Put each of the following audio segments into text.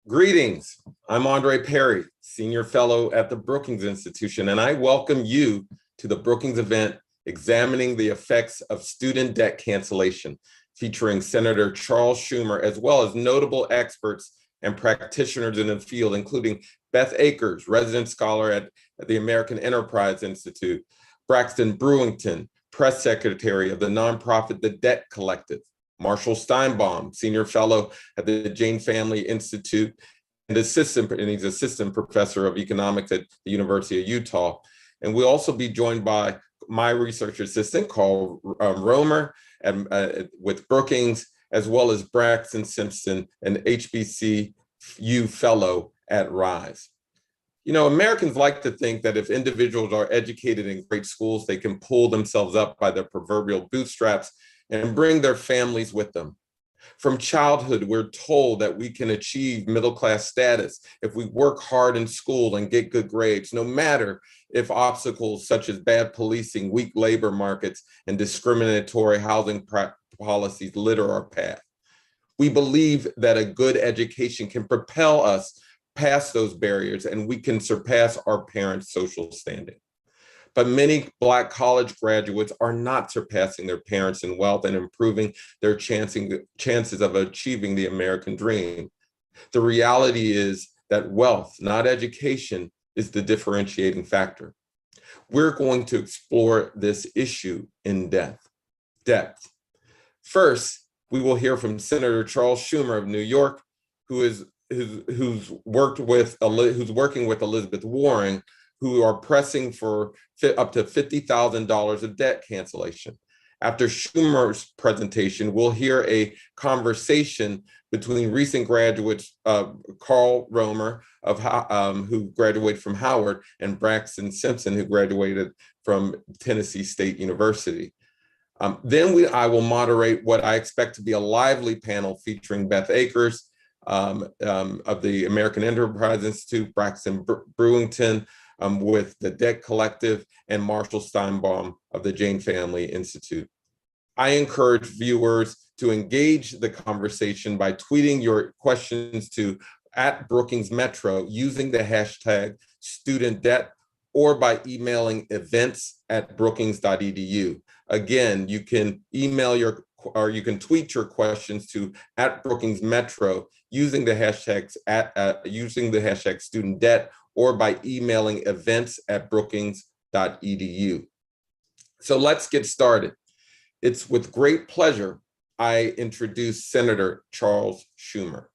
Greetings. I'm Andre Perry, Senior Fellow at the Brookings Institution, and I welcome you to the Brookings event examining the effects of student debt cancellation, featuring Senator Charles Schumer, as well as notable experts and practitioners in the field, including Beth Akers, resident scholar at the American Enterprise Institute, Braxton Brewington, press secretary of the nonprofit The Debt Collective, Marshall Steinbaum, senior fellow at the Jane Family Institute, and he's assistant professor of economics at the University of Utah. And we'll also be joined by my research assistant, Carl Romer, with Brookings, as well as Braxton Simpson, an HBCU fellow at RISE. You know, Americans like to think that if individuals are educated in great schools, they can pull themselves up by their proverbial bootstraps and bring their families with them. From childhood, we're told that we can achieve middle-class status if we work hard in school and get good grades, no matter if obstacles such as bad policing, weak labor markets, and discriminatory housing policies litter our path. We believe that a good education can propel us past those barriers and we can surpass our parents' social standing. But many Black college graduates are not surpassing their parents in wealth and improving their chances of achieving the American dream. The reality is that wealth, not education, is the differentiating factor. We're going to explore this issue in depth. First, we will hear from Senator Charles Schumer of New York, who's working with Elizabeth Warren, who are pressing for up to $50,000 of debt cancellation. After Schumer's presentation, we'll hear a conversation between recent graduates, Carl Romer, who graduated from Howard, and Braxton Simpson, who graduated from Tennessee State University. Then I will moderate what I expect to be a lively panel featuring Beth Akers of the American Enterprise Institute, Braxton Brewington, with the Debt Collective, and Marshall Steinbaum of the Jane Family Institute. I encourage viewers to engage the conversation by tweeting your questions to @Brookings Metro using the hashtag student debt, or by emailing events@brookings.edu. Again, you can email you can tweet your questions to @Brookings Metro using the hashtags using the hashtag student debt, or by emailing events@brookings.edu. So let's get started. It's with great pleasure I introduce Senator Charles Schumer.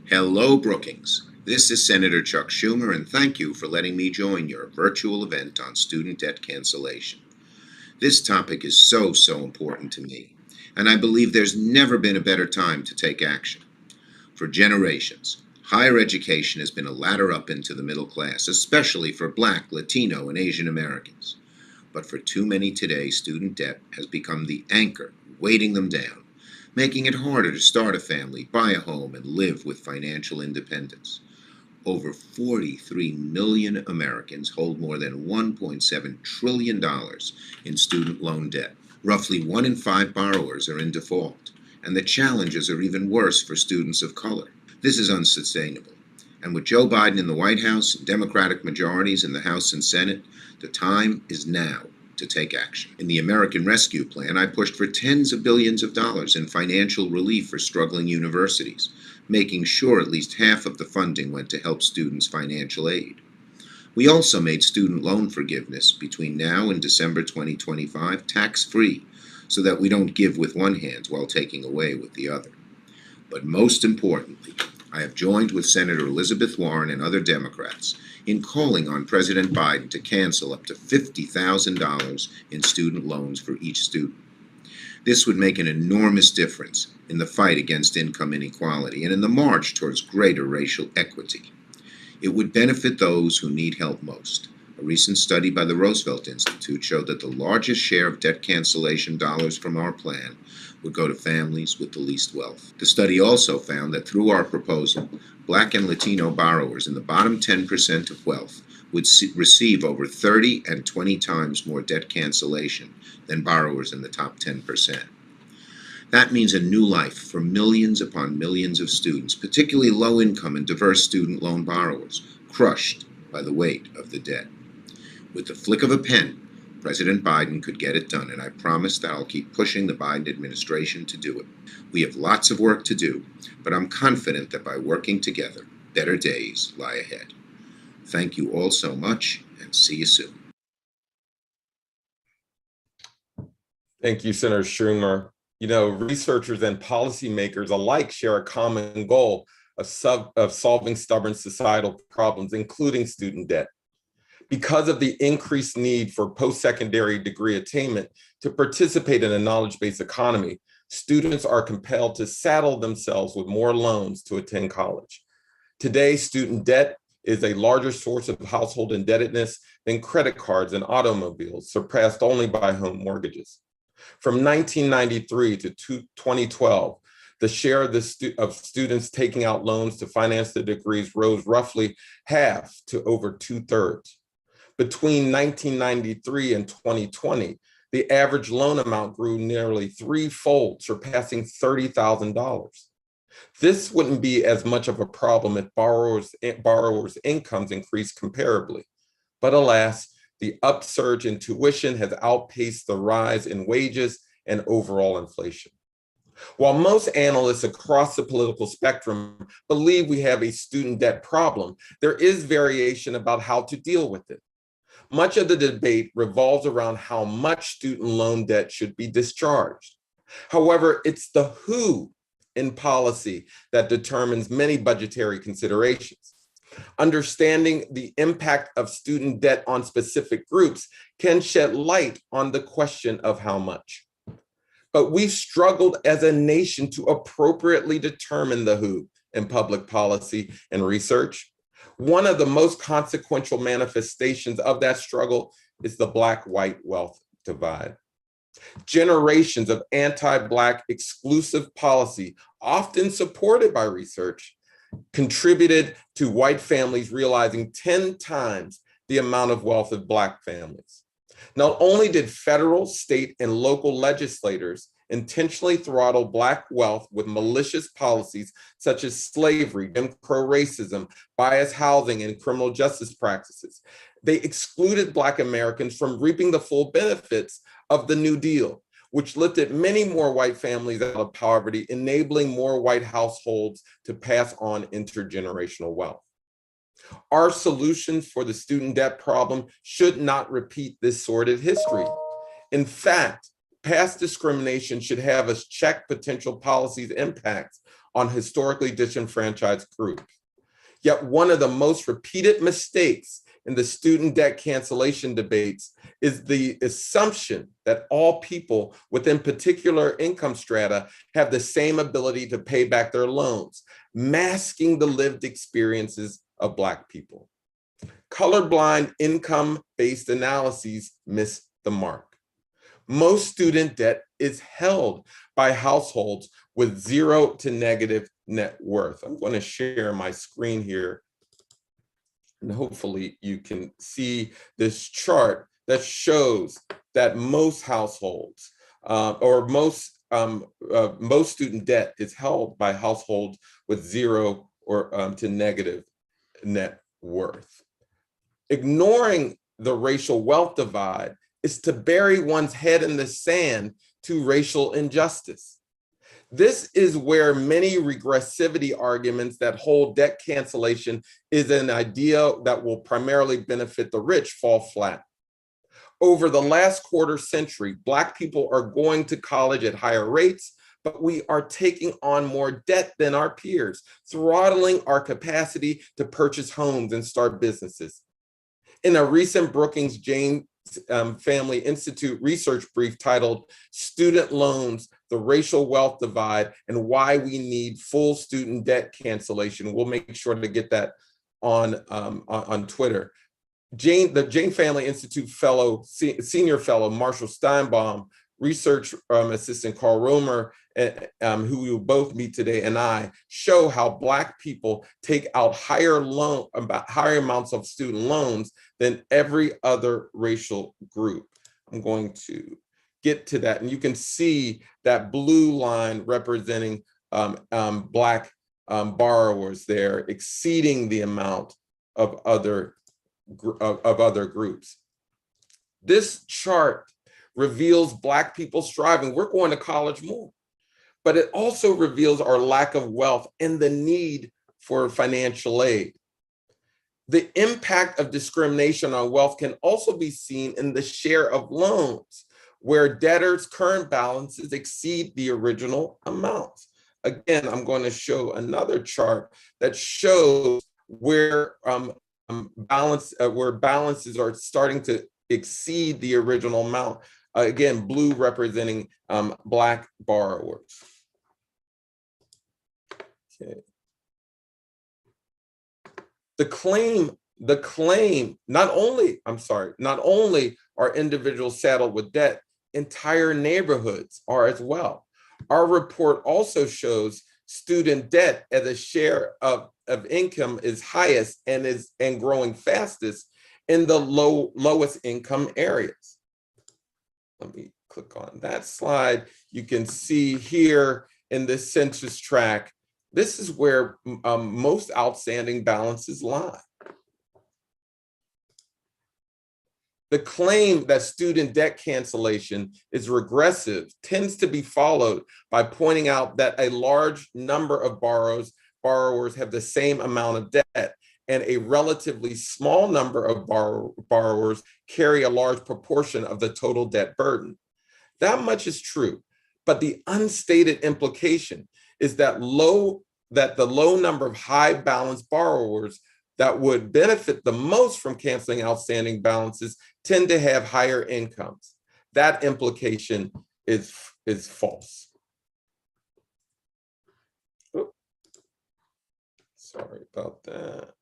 Hello, Brookings. This is Senator Chuck Schumer, and thank you for letting me join your virtual event on student debt cancellation. This topic is so important to me, and I believe there's never been a better time to take action. For generations, higher education has been a ladder up into the middle class, especially for Black, Latino, and Asian Americans. But for too many today, student debt has become the anchor, weighting them down, making it harder to start a family, buy a home, and live with financial independence. Over 43 million Americans hold more than $1.7 trillion in student loan debt. Roughly 1 in 5 borrowers are in default, and the challenges are even worse for students of color. This is unsustainable. And with Joe Biden in the White House and Democratic majorities in the House and Senate, the time is now to take action. In the American Rescue Plan, I pushed for tens of billions of dollars in financial relief for struggling universities, making sure at least half of the funding went to help students' financial aid. We also made student loan forgiveness between now and December 2025 tax-free, so that we don't give with one hand while taking away with the other. But most importantly, I have joined with Senator Elizabeth Warren and other Democrats in calling on President Biden to cancel up to $50,000 in student loans for each student. This would make an enormous difference in the fight against income inequality and in the march towards greater racial equity. It would benefit those who need help most. A recent study by the Roosevelt Institute showed that the largest share of debt cancellation dollars from our plan would go to families with the least wealth. The study also found that through our proposal, Black and Latino borrowers in the bottom 10% of wealth would receive over 30 and 20 times more debt cancellation than borrowers in the top 10%. That means a new life for millions upon millions of students, particularly low-income and diverse student loan borrowers, crushed by the weight of the debt. With the flick of a pen, President Biden could get it done, and I promise that I'll keep pushing the Biden administration to do it. We have lots of work to do, but I'm confident that by working together, better days lie ahead. Thank you all so much, and see you soon. Thank you, Senator Schumer. You know, researchers and policymakers alike share a common goal of solving stubborn societal problems, including student debt. Because of the increased need for post-secondary degree attainment to participate in a knowledge-based economy, students are compelled to saddle themselves with more loans to attend college. Today, student debt is a larger source of household indebtedness than credit cards and automobiles, surpassed only by home mortgages. From 1993 to 2012, the share of students taking out loans to finance their degrees rose roughly half to over 2/3. Between 1993 and 2020, the average loan amount grew nearly threefold, surpassing $30,000. This wouldn't be as much of a problem if borrowers' incomes increased comparably. But alas, the upsurge in tuition has outpaced the rise in wages and overall inflation. While most analysts across the political spectrum believe we have a student debt problem, there is variation about how to deal with it. Much of the debate revolves around how much student loan debt should be discharged. However, it's the who in policy that determines many budgetary considerations. Understanding the impact of student debt on specific groups can shed light on the question of how much. But we've struggled as a nation to appropriately determine the who in public policy and research. One of the most consequential manifestations of that struggle is the Black-white wealth divide. Generations of anti-Black exclusive policy, often supported by research, contributed to white families realizing 10 times the amount of wealth of Black families. Not only did federal, state, and local legislators intentionally throttle Black wealth with malicious policies such as slavery, Jim Crow racism, biased housing, and criminal justice practices, they excluded Black Americans from reaping the full benefits of the New Deal, which lifted many more white families out of poverty, enabling more white households to pass on intergenerational wealth. Our solutions for the student debt problem should not repeat this sordid history. In fact, past discrimination should have us check potential policies' impacts on historically disenfranchised groups. Yet one of the most repeated mistakes in the student debt cancellation debates is the assumption that all people within particular income strata have the same ability to pay back their loans, masking the lived experiences of Black people. Colorblind income-based analyses miss the mark. Most student debt is held by households with 0 to negative net worth. I'm going to share my screen here, and hopefully you can see this chart that shows that most households most student debt is held by households with 0 or to negative net worth. Ignoring the racial wealth divide is to bury one's head in the sand to racial injustice. This is where many regressivity arguments that hold debt cancellation is an idea that will primarily benefit the rich fall flat. Over the last quarter century, Black people are going to college at higher rates, but we are taking on more debt than our peers, throttling our capacity to purchase homes and start businesses. In a recent Brookings Family Institute research brief titled "Student Loans, the Racial Wealth Divide and Why We Need Full Student Debt Cancellation," we'll make sure to get that on Twitter. The Jane Family Institute senior fellow Marshall Steinbaum, research assistant Carl Romer, who we will both meet today, and I show how Black people take out higher amounts of student loans than every other racial group. I'm going to get to that. And you can see that blue line representing Black borrowers there exceeding the amount of other groups. This chart reveals Black people striving. We're going to college more, but it also reveals our lack of wealth and the need for financial aid. The impact of discrimination on wealth can also be seen in the share of loans, where debtors' current balances exceed the original amounts. Again, I'm going to show another chart that shows where balances are starting to exceed the original amount. Again, blue representing Black borrowers. Okay. The claim, not only are individuals saddled with debt, entire neighborhoods are as well. Our report also shows student debt as a share of income is highest and growing fastest in the lowest income areas. Let me click on that slide. You can see here in this census tract, this is where most outstanding balances lie. The claim that student debt cancellation is regressive tends to be followed by pointing out that a large number of borrowers have the same amount of debt, and a relatively small number of borrowers carry a large proportion of the total debt burden. That much is true, but the unstated implication is that the low number of high balance borrowers that would benefit the most from canceling outstanding balances tend to have higher incomes. That implication is false. Oops. Sorry about that.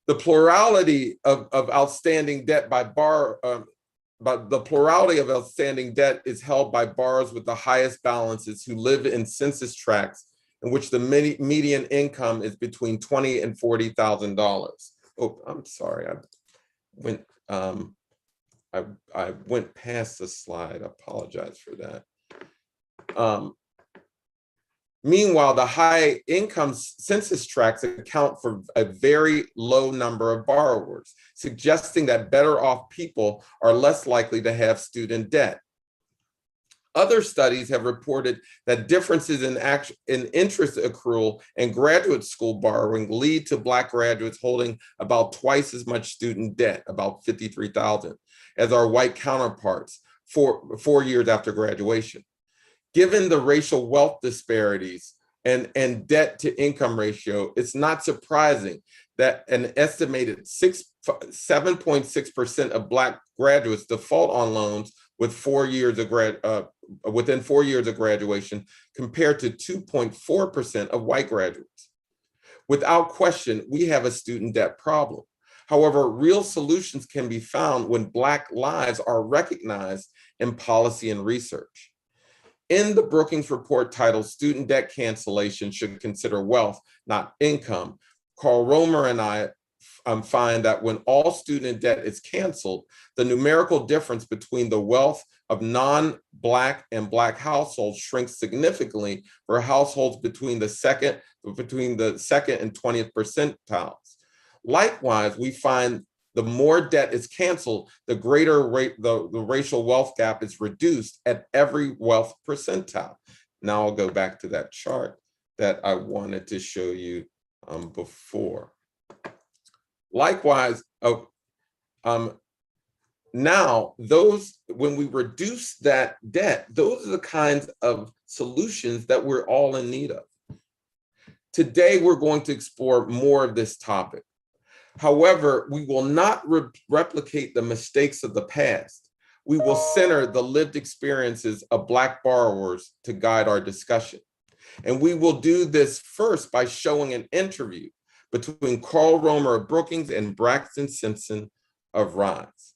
The plurality of outstanding debt but the plurality of outstanding debt is held by borrowers with the highest balances who live in census tracts in which the median income is between $20,000 and $40,000. Oh, I'm sorry, I went past the slide. I apologize for that. Meanwhile, the high income census tracts account for a very low number of borrowers, suggesting that better off people are less likely to have student debt. Other studies have reported that differences in interest accrual and graduate school borrowing lead to Black graduates holding about twice as much student debt, about $53,000, as our white counterparts 4 years after graduation. Given the racial wealth disparities and debt to income ratio, it's not surprising that an estimated 7.6% of Black graduates default on loans within 4 years of graduation, compared to 2.4% of white graduates. Without question, we have a student debt problem. However, real solutions can be found when Black lives are recognized in policy and research. In the Brookings report titled "Student Debt Cancellation Should Consider Wealth, Not Income," Carl Romer and I find that when all student debt is canceled, the numerical difference between the wealth of non-Black and Black households shrinks significantly for households between the second and 20th percentiles. Likewise, we find the more debt is canceled, the greater the racial wealth gap is reduced at every wealth percentile. Now I'll go back to that chart that I wanted to show you before. Likewise, now when we reduce that debt, those are the kinds of solutions that we're all in need of. Today, we're going to explore more of this topic. However, we will not replicate the mistakes of the past. We will center the lived experiences of Black borrowers to guide our discussion. And we will do this first by showing an interview between Carl Romer of Brookings and Braxton Simpson of Rise.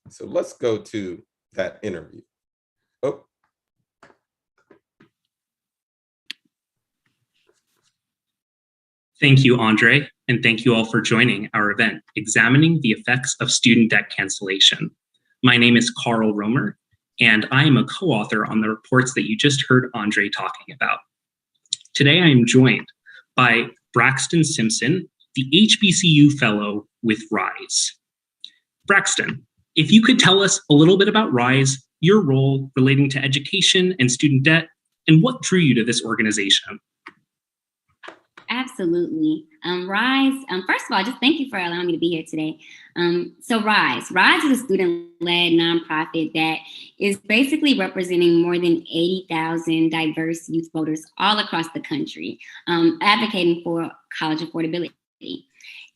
So let's go to that interview. Oh. Thank you, Andre, and thank you all for joining our event, Examining the Effects of Student Debt Cancellation. My name is Carl Romer, and I am a co-author on the reports that you just heard Andre talking about. Today, I am joined by Braxton Simpson, the HBCU Fellow with RISE. Braxton, if you could tell us a little bit about RISE, your role relating to education and student debt, and what drew you to this organization. Absolutely. RISE, first of all, just thank you for allowing me to be here today. So RISE is a student-led nonprofit that is basically representing more than 80,000 diverse youth voters all across the country, advocating for college affordability.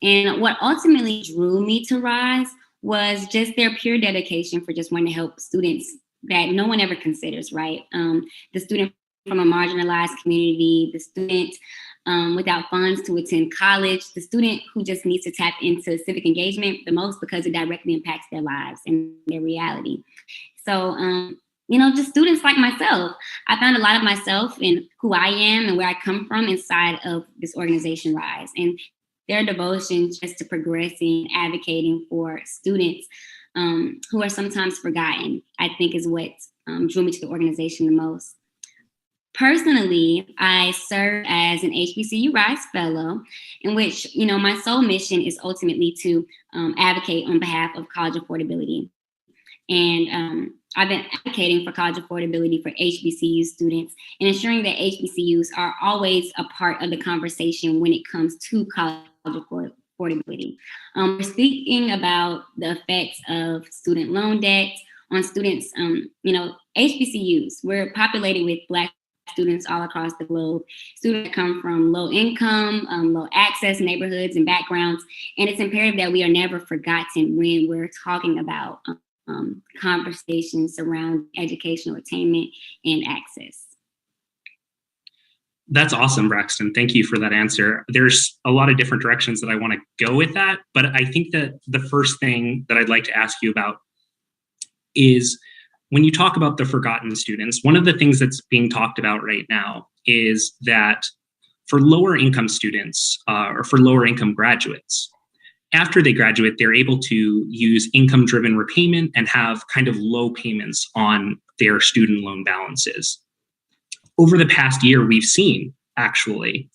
And what ultimately drew me to RISE was just their pure dedication for just wanting to help students that no one ever considers, right? The student from a marginalized community, the student without funds to attend college, the student who just needs to tap into civic engagement the most because it directly impacts their lives and their reality. So, just students like myself, I found a lot of myself in who I am and where I come from inside of this organization, RISE. And their devotion just to progressing, advocating for students who are sometimes forgotten, I think is what drew me to the organization the most. Personally, I serve as an HBCU RISE Fellow, in which, my sole mission is ultimately to advocate on behalf of college affordability. And I've been advocating for college affordability for HBCU students and ensuring that HBCUs are always a part of the conversation when it comes to college affordability. We're speaking about the effects of student loan debt on students, HBCUs. We're populated with Black students all across the globe, students that come from low income, low access neighborhoods and backgrounds. And it's imperative that we are never forgotten when we're talking about conversations around educational attainment and access. That's awesome, Braxton. Thank you for that answer. There's a lot of different directions that I want to go with that, but I think that the first thing that I'd like to ask you about is when you talk about the forgotten students, one of the things that's being talked about right now is that for lower income students or for lower income graduates, after they graduate, they're able to use income-driven repayment and have kind of low payments on their student loan balances. Over the past year, we've seen, actually,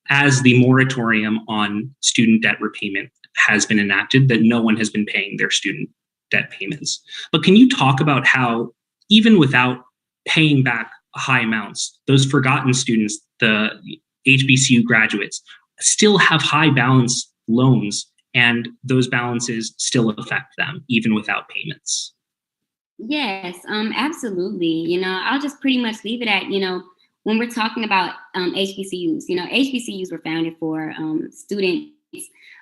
as the moratorium on student debt repayment has been enacted, that no one has been paying their student debt payments. But can you talk about how, even without paying back high amounts, those forgotten students, the HBCU graduates, still have high balance loans, and those balances still affect them, even without payments? Yes, absolutely. I'll just pretty much leave it at, when we're talking about HBCUs, HBCUs were founded for students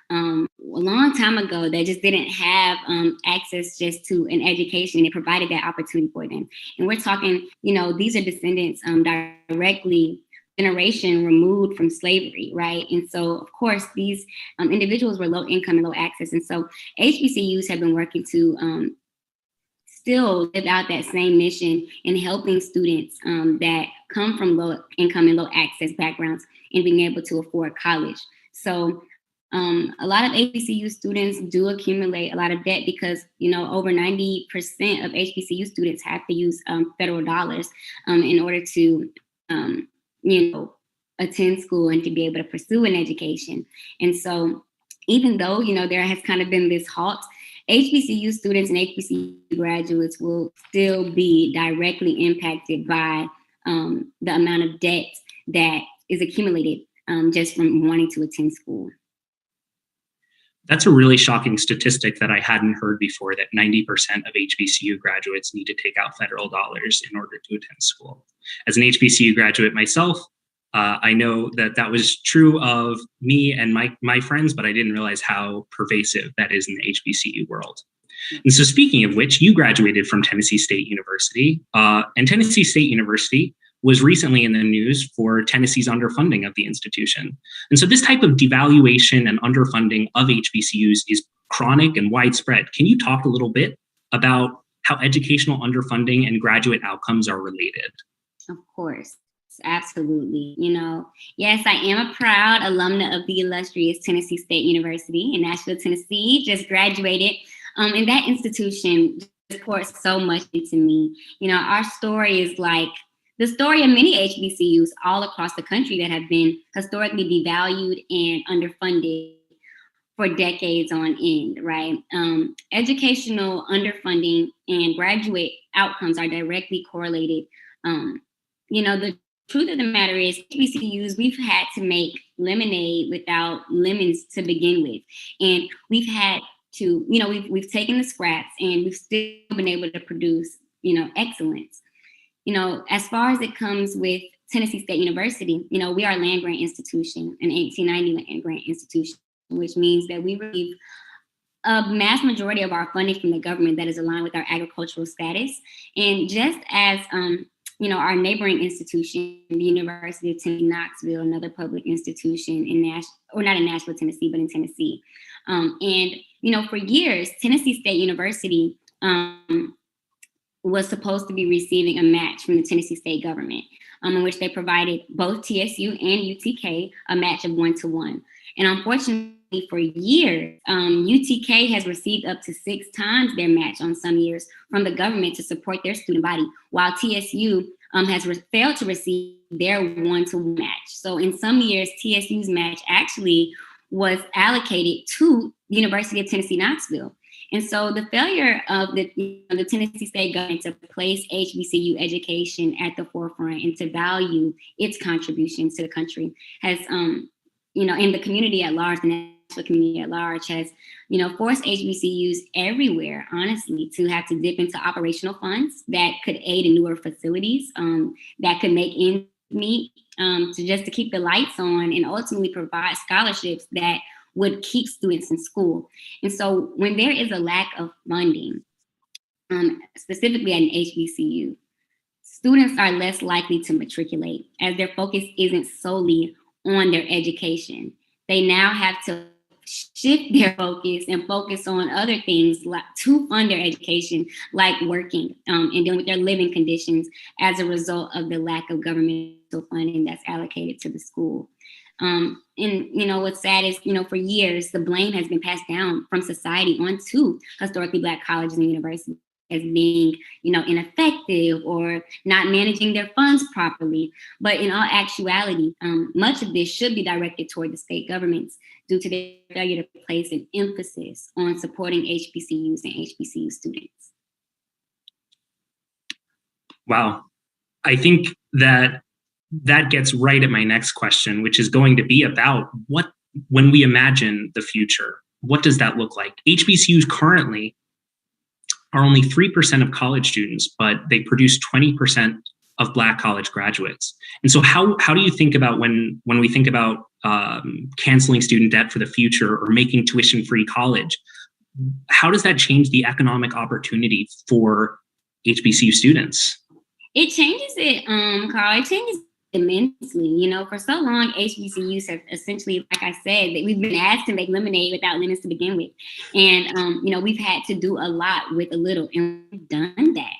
a long time ago that just didn't have access just to an education. It provided that opportunity for them. And we're talking, these are descendants directly generation removed from slavery, right? And so, of course, these individuals were low income and low access. And so HBCUs have been working to still live out that same mission in helping students that come from low income and low access backgrounds and being able to afford college. So a lot of HBCU students do accumulate a lot of debt because, over 90% of HBCU students have to use federal dollars in order to, attend school and to be able to pursue an education. And so even though, there has kind of been this halt, HBCU students and HBCU graduates will still be directly impacted by the amount of debt that is accumulated just from wanting to attend school. That's a really shocking statistic that I hadn't heard before, that 90% of HBCU graduates need to take out federal dollars in order to attend school. As an HBCU graduate myself, I know that was true of me and my friends, but I didn't realize how pervasive that is in the HBCU world. And so speaking of which, you graduated from Tennessee State University, and Tennessee State University was recently in the news for Tennessee's underfunding of the institution. And so this type of devaluation and underfunding of HBCUs is chronic and widespread. Can you talk a little bit about how educational underfunding and graduate outcomes are related? Of course. Absolutely. Yes, I am a proud alumna of the illustrious Tennessee State University in Nashville, Tennessee. Just graduated. And that institution just poured so much into me. Our story is like the story of many HBCUs all across the country that have been historically devalued and underfunded for decades on end, right? Educational underfunding and graduate outcomes are directly correlated. The truth of the matter is, HBCUs, we've had to make lemonade without lemons to begin with. And we've had to, we've taken the scraps and we've still been able to produce, excellence. As far as it comes with Tennessee State University, we are a land grant institution, an 1890 land grant institution, which means that we receive a mass majority of our funding from the government that is aligned with our agricultural status. And just as our neighboring institution, the University of Tennessee, Knoxville, another public institution in not in Nashville, Tennessee, but in Tennessee. For years, Tennessee State University was supposed to be receiving a match from the Tennessee state government, in which they provided both TSU and UTK a match of 1-to-1. And unfortunately, for years, UTK has received up to 6 times their match on some years from the government to support their student body, while TSU has failed to receive their 1-to-1 match. So in some years, TSU's match actually was allocated to the University of Tennessee, Knoxville. And so the failure of the Tennessee state government to place HBCU education at the forefront and to value its contributions to the country has, and the community at large, the national community at large has, forced HBCUs everywhere, honestly, to have to dip into operational funds that could aid in newer facilities, that could make ends meet, to keep the lights on and ultimately provide scholarships that would keep students in school. And so when there is a lack of funding, specifically at an HBCU, students are less likely to matriculate as their focus isn't solely on their education. They now have to shift their focus and focus on other things to fund their education, like working and dealing with their living conditions as a result of the lack of governmental funding that's allocated to the school. And what's sad is, for years, the blame has been passed down from society onto historically Black colleges and universities as being, ineffective or not managing their funds properly. But in all actuality, much of this should be directed toward the state governments due to their failure to place an emphasis on supporting HBCUs and HBCU students. Wow. I think that gets right at my next question, which is going to be about when we imagine the future, what does that look like? HBCUs currently are only 3% of college students, but they produce 20% of Black college graduates. And so how do you think about when we think about canceling student debt for the future or making tuition-free college, how does that change the economic opportunity for HBCU students? It changes it, Carl. It changes immensely. For so long, HBCUs have essentially, like I said, that we've been asked to make lemonade without lemons to begin with. And, we've had to do a lot with a little, and we've done that.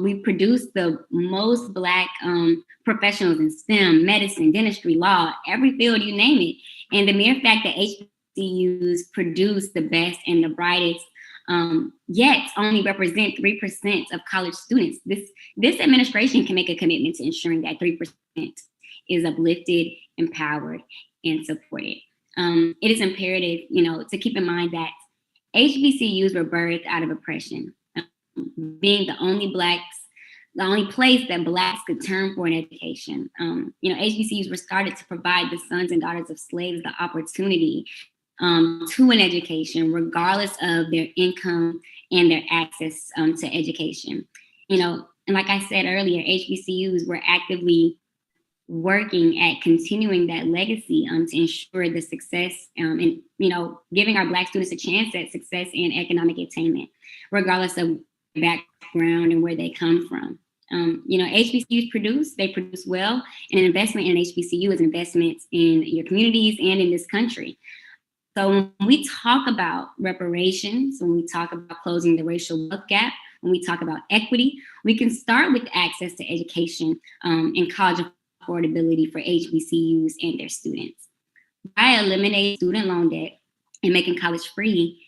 We produced the most Black professionals in STEM, medicine, dentistry, law, every field, you name it. And the mere fact that HBCUs produce the best and the brightest, yet only represent 3% of college students. This administration can make a commitment to ensuring that 3% is uplifted, empowered, and supported. It is imperative, to keep in mind that HBCUs were birthed out of oppression, being the only place that Blacks could turn for an education. HBCUs were started to provide the sons and daughters of slaves the opportunity to an education, regardless of their income and their access to education. And like I said earlier, HBCUs were actively working at continuing that legacy to ensure the success and, giving our Black students a chance at success and economic attainment, regardless of their background and where they come from. HBCUs produce well, and an investment in HBCU is an investment in your communities and in this country. So when we talk about reparations, when we talk about closing the racial wealth gap, when we talk about equity, we can start with access to education and college affordability for HBCUs and their students. By eliminating student loan debt and making college free,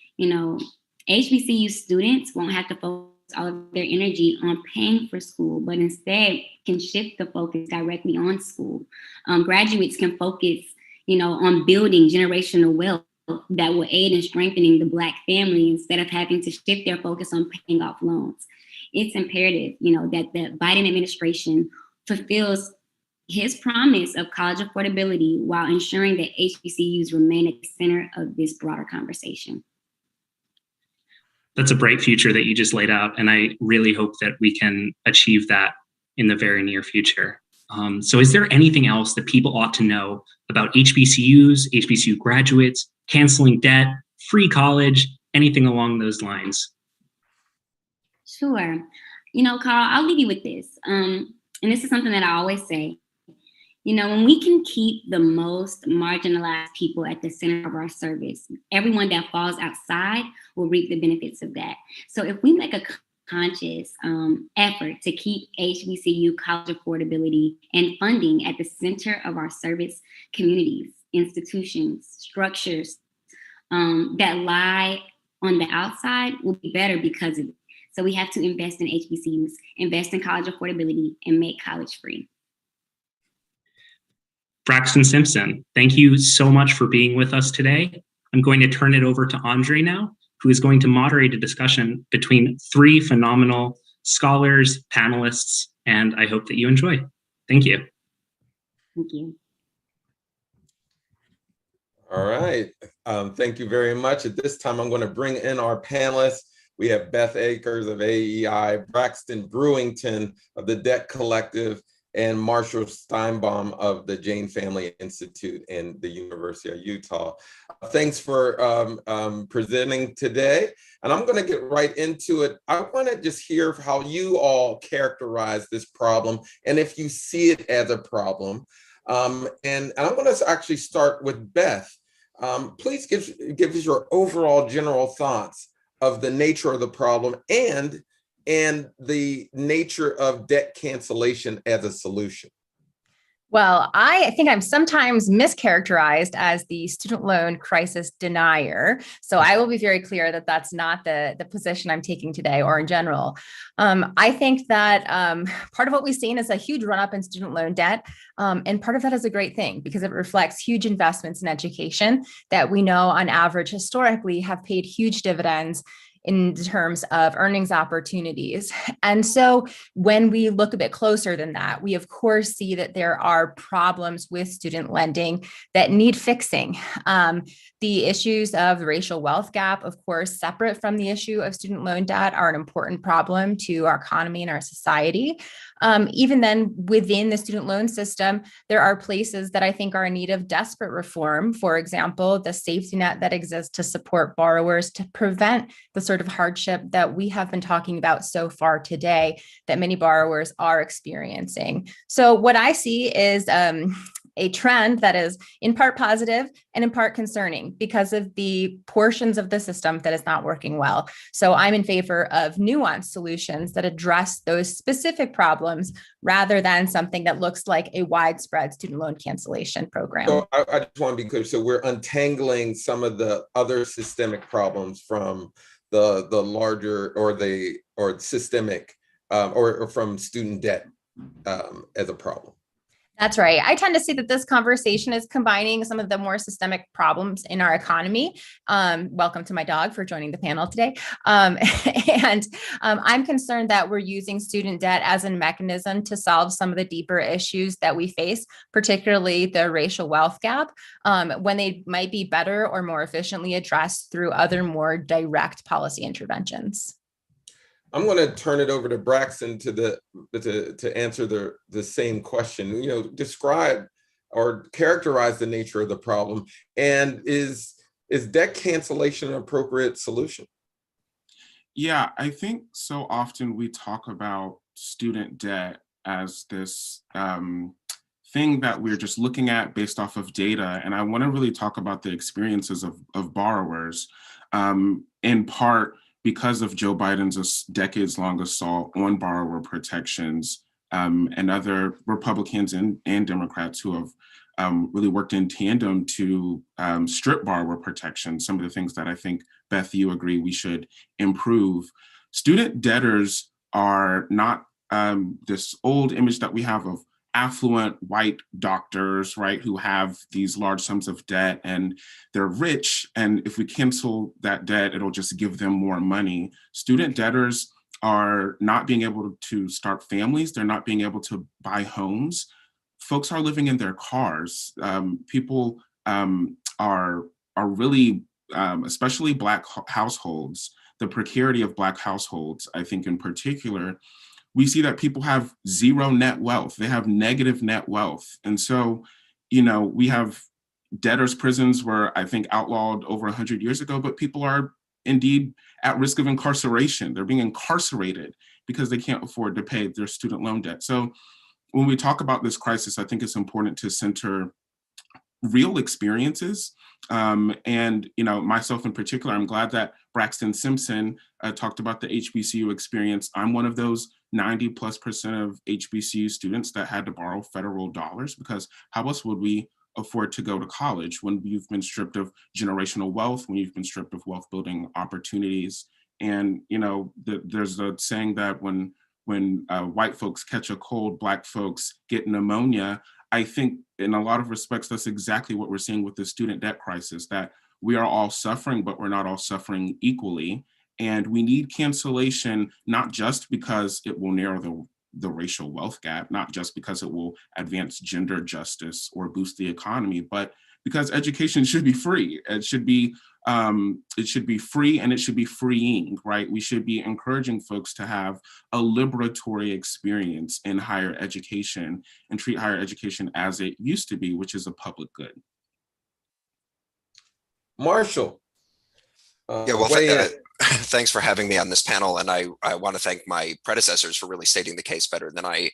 HBCU students won't have to focus all of their energy on paying for school, but instead can shift the focus directly on school. Graduates can focus, on building generational wealth that will aid in strengthening the Black family instead of having to shift their focus on paying off loans. It's imperative, that the Biden administration fulfills his promise of college affordability while ensuring that HBCUs remain at the center of this broader conversation. That's a bright future that you just laid out, and I really hope that we can achieve that in the very near future. So is there anything else that people ought to know about HBCUs, HBCU graduates, canceling debt, free college, anything along those lines? Sure. Carl, I'll leave you with this. And this is something that I always say. When we can keep the most marginalized people at the center of our service, everyone that falls outside will reap the benefits of that. So if we make a conscious effort to keep HBCU college affordability and funding at the center of our service communities, institutions, structures that lie on the outside, will be better because of it. So we have to invest in HBCUs, invest in college affordability, and make college free. Braxton Simpson, thank you so much for being with us today. I'm going to turn it over to Andre now, who is going to moderate a discussion between three phenomenal scholars, panelists, and I hope that you enjoy. Thank you. Thank you. All right. Thank you very much. At this time, I'm going to bring in our panelists. We have Beth Akers of AEI, Braxton Brewington of the Debt Collective, and Marshall Steinbaum of the Jane Family Institute and the University of Utah. Thanks for presenting today. And I'm going to get right into it. I want to just hear how you all characterize this problem and if you see it as a problem. And I'm going to actually start with Beth. Please give us your overall general thoughts of the nature of the problem and the nature of debt cancellation as a solution. Well, I think I'm sometimes mischaracterized as the student loan crisis denier. So I will be very clear that that's not the position I'm taking today or in general. I think that part of what we've seen is a huge run up in student loan debt. And part of that is a great thing because it reflects huge investments in education that we know on average historically have paid huge dividends in terms of earnings opportunities. And so when we look a bit closer than that, we of course see that there are problems with student lending that need fixing. The issues of the racial wealth gap, of course, separate from the issue of student loan debt, are an important problem to our economy and our society. Even then, within the student loan system, there are places that I think are in need of desperate reform. For example, the safety net that exists to support borrowers to prevent the sort of hardship that we have been talking about so far today that many borrowers are experiencing. So what I see is a trend that is in part positive and in part concerning because of the portions of the system that is not working well. So I'm in favor of nuanced solutions that address those specific problems rather than something that looks like a widespread student loan cancellation program. So I just want to be clear. So we're untangling some of the other systemic problems from the larger or systemic or from student debt as a problem. That's right. I tend to see that this conversation is combining some of the more systemic problems in our economy. Welcome to my dog for joining the panel today. I'm concerned that we're using student debt as a mechanism to solve some of the deeper issues that we face, particularly the racial wealth gap, when they might be better or more efficiently addressed through other more direct policy interventions. I'm going to turn it over to Braxton to answer the same question. Describe or characterize the nature of the problem, and is debt cancellation an appropriate solution? Yeah, I think so often we talk about student debt as this thing that we're just looking at based off of data, and I want to really talk about the experiences of borrowers, in part because of Joe Biden's decades-long assault on borrower protections and other Republicans and Democrats who have really worked in tandem to strip borrower protection, some of the things that I think, Beth, you agree we should improve. Student debtors are not this old image that we have of affluent white doctors, right, who have these large sums of debt and they're rich. And if we cancel that debt, it'll just give them more money. Student debtors are not being able to start families. They're not being able to buy homes. Folks are living in their cars. People are really, especially Black households, the precarity of Black households, I think in particular, we see that people have zero net wealth. They have negative net wealth. And so, we have debtors' prisons were, I think, outlawed over 100 years ago, but people are indeed at risk of incarceration. They're being incarcerated because they can't afford to pay their student loan debt. So when we talk about this crisis, I think it's important to center real experiences. And, myself in particular, I'm glad that Braxton Simpson talked about the HBCU experience. I'm one of those 90+% of HBCU students that had to borrow federal dollars, because how else would we afford to go to college when you've been stripped of generational wealth, when you've been stripped of wealth building opportunities? And, there's a saying that when white folks catch a cold, Black folks get pneumonia. I think in a lot of respects, that's exactly what we're seeing with the student debt crisis, that we are all suffering, but we're not all suffering equally. And we need cancellation, not just because it will narrow the racial wealth gap, not just because it will advance gender justice or boost the economy, but because education should be free. It should be free, and it should be freeing, right? We should be encouraging folks to have a liberatory experience in higher education and treat higher education as it used to be, which is a public good. Marshall. Yeah, well, thanks for having me on this panel. And I want to thank my predecessors for really stating the case better than I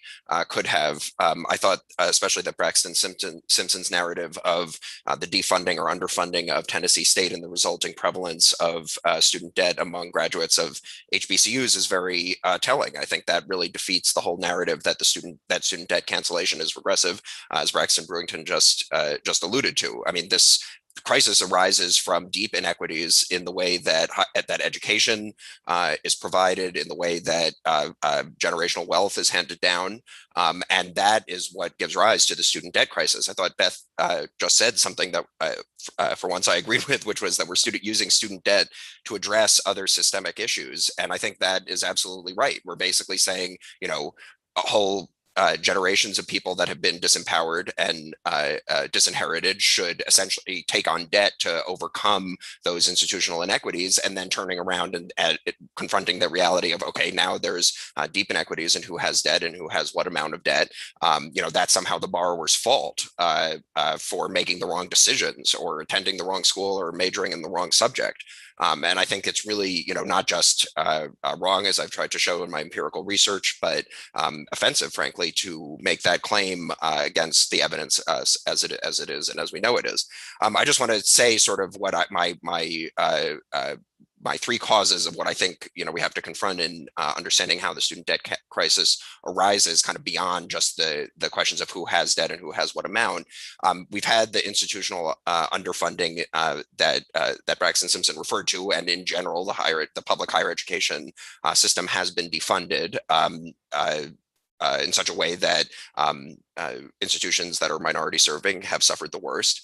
could have. I thought especially that Braxton Simpson's narrative of the defunding or underfunding of Tennessee State and the resulting prevalence of student debt among graduates of HBCUs is very telling. I think that really defeats the whole narrative that student debt cancellation is regressive, as Braxton Brewington just alluded to. I mean, this crisis arises from deep inequities in the way that education is provided, in the way that generational wealth is handed down, and that is what gives rise to the student debt crisis. I thought Beth just said something that, for once, I agreed with, which was that we're using student debt to address other systemic issues, and I think that is absolutely right. We're basically saying, a whole generations of people that have been disempowered and disinherited should essentially take on debt to overcome those institutional inequities, and then turning around and confronting the reality of, okay, now there's deep inequities in who has debt and who has what amount of debt. That's somehow the borrower's fault for making the wrong decisions or attending the wrong school or majoring in the wrong subject. And I think it's really, not just wrong, as I've tried to show in my empirical research, but offensive, frankly, to make that claim against the evidence as it is and as we know it is. I just want to say sort of what my three causes of what I think we have to confront in understanding how the student debt crisis arises, kind of beyond just the questions of who has debt and who has what amount. We've had the institutional underfunding that Braxton Simpson referred to, and in general, the public higher education system has been defunded in such a way that institutions that are minority serving have suffered the worst.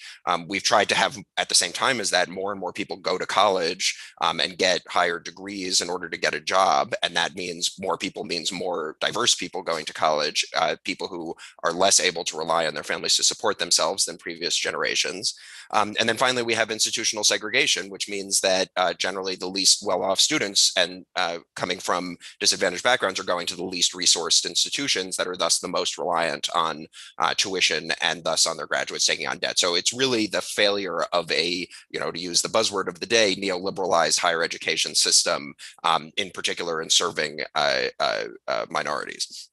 We've tried to have, at the same time as that, more and more people go to college and get higher degrees in order to get a job. And that means more people means more diverse people going to college, people who are less able to rely on their families to support themselves than previous generations. And then finally, we have institutional segregation, which means that generally the least well-off students and coming from disadvantaged backgrounds are going to the least resourced institutions that are thus the most reliant on tuition and thus on their graduates taking on debt. So it's really the failure of to use the buzzword of the day, neoliberalized higher education system, in particular in serving minorities.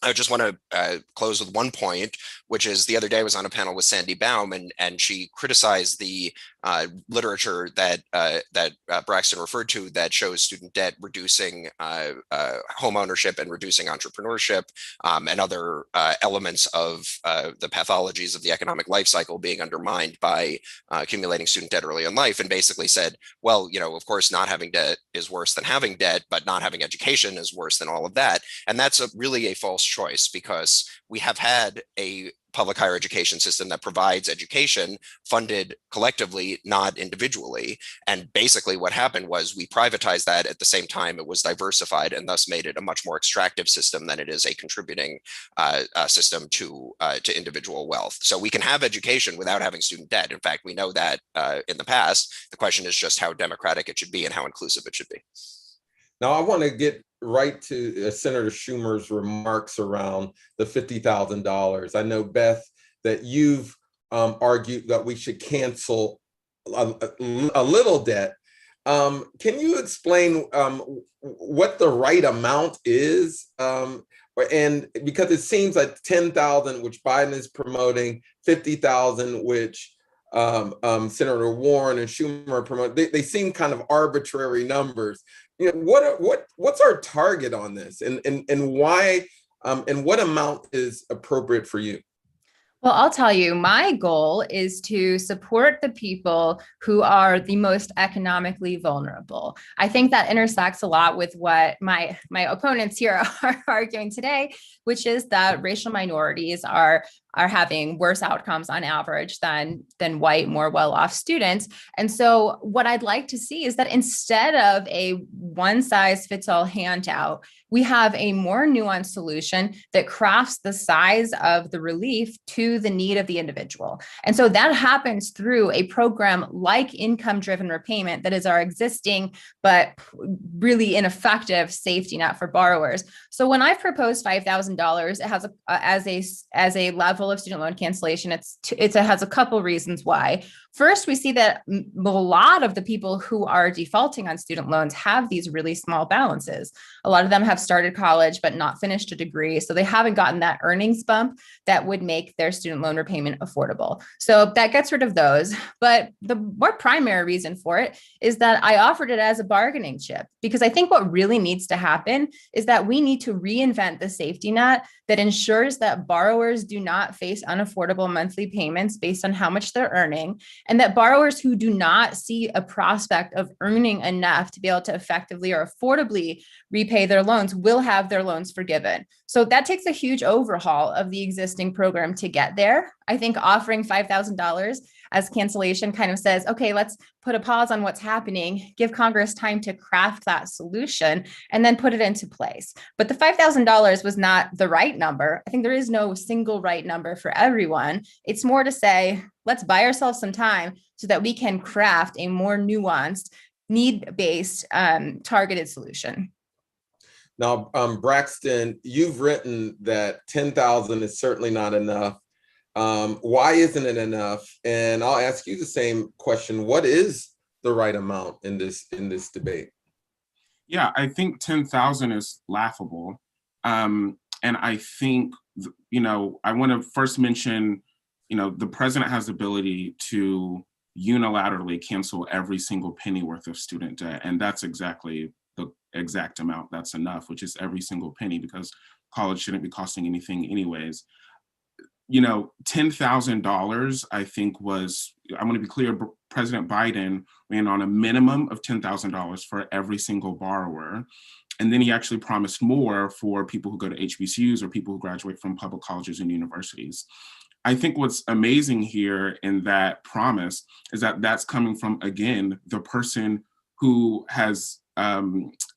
I just want to close with one point, which is the other day I was on a panel with Sandy Baum, and she criticized the literature that Braxton referred to that shows student debt reducing home ownership and reducing entrepreneurship, and other elements of the pathologies of the economic life cycle being undermined by accumulating student debt early in life, and basically said, well, of course, not having debt is worse than having debt, but not having education is worse than all of that. And that's really a false choice, because we have had a public higher education system that provides education funded collectively, not individually. And basically what happened was we privatized that at the same time it was diversified, and thus made it a much more extractive system than it is a contributing system to individual wealth. So we can have education without having student debt. In fact, we know that in the past. The question is just how democratic it should be and how inclusive it should be. Now, I want to get right to Senator Schumer's remarks around the $50,000. I know, Beth, that you've argued that we should cancel a little debt. Can you explain what the right amount is? And because it seems like 10,000, which Biden is promoting, 50,000, which Senator Warren and Schumer promote, they seem kind of arbitrary numbers. What's our target on this, and why, and what amount is appropriate for you? Well, I'll tell you, my goal is to support the people who are the most economically vulnerable. I think that intersects a lot with what my opponents here are arguing today, which is that racial minorities are having worse outcomes on average than white, more well-off students. And so what I'd like to see is that instead of a one-size-fits-all handout, we have a more nuanced solution that crafts the size of the relief to the need of the individual. And so that happens through a program like income-driven repayment that is our existing but really ineffective safety net for borrowers. So when I proposed $5,000, it has as a level of student loan cancellation, it has a couple reasons why. First, we see that a lot of the people who are defaulting on student loans have these really small balances. A lot of them have started college but not finished a degree, so they haven't gotten that earnings bump that would make their student loan repayment affordable. So that gets rid of those. But the more primary reason for it is that I offered it as a bargaining chip, because I think what really needs to happen is that we need to reinvent the safety net that ensures that borrowers do not face unaffordable monthly payments based on how much they're earning, and that borrowers who do not see a prospect of earning enough to be able to effectively or affordably repay their loans will have their loans forgiven. So that takes a huge overhaul of the existing program to get there. I think offering $5,000 as cancellation kind of says, okay, let's put a pause on what's happening, give Congress time to craft that solution, and then put it into place. But the $5,000 was not the right number. I think there is no single right number for everyone. It's more to say, let's buy ourselves some time so that we can craft a more nuanced, need-based, targeted solution. Now, Braxton, you've written that 10,000 is certainly not enough. Why isn't it enough? And I'll ask you the same question. What is the right amount in this debate? Yeah, I think 10,000 is laughable. And I think, I want to first mention, the president has the ability to unilaterally cancel every single penny worth of student debt. And that's exactly the exact amount that's enough, which is every single penny, because college shouldn't be costing anything anyways. $10,000, I think I want to be clear, President Biden ran on a minimum of $10,000 for every single borrower. And then he actually promised more for people who go to HBCUs or people who graduate from public colleges and universities. I think what's amazing here in that promise is that that's coming from, again, the person who has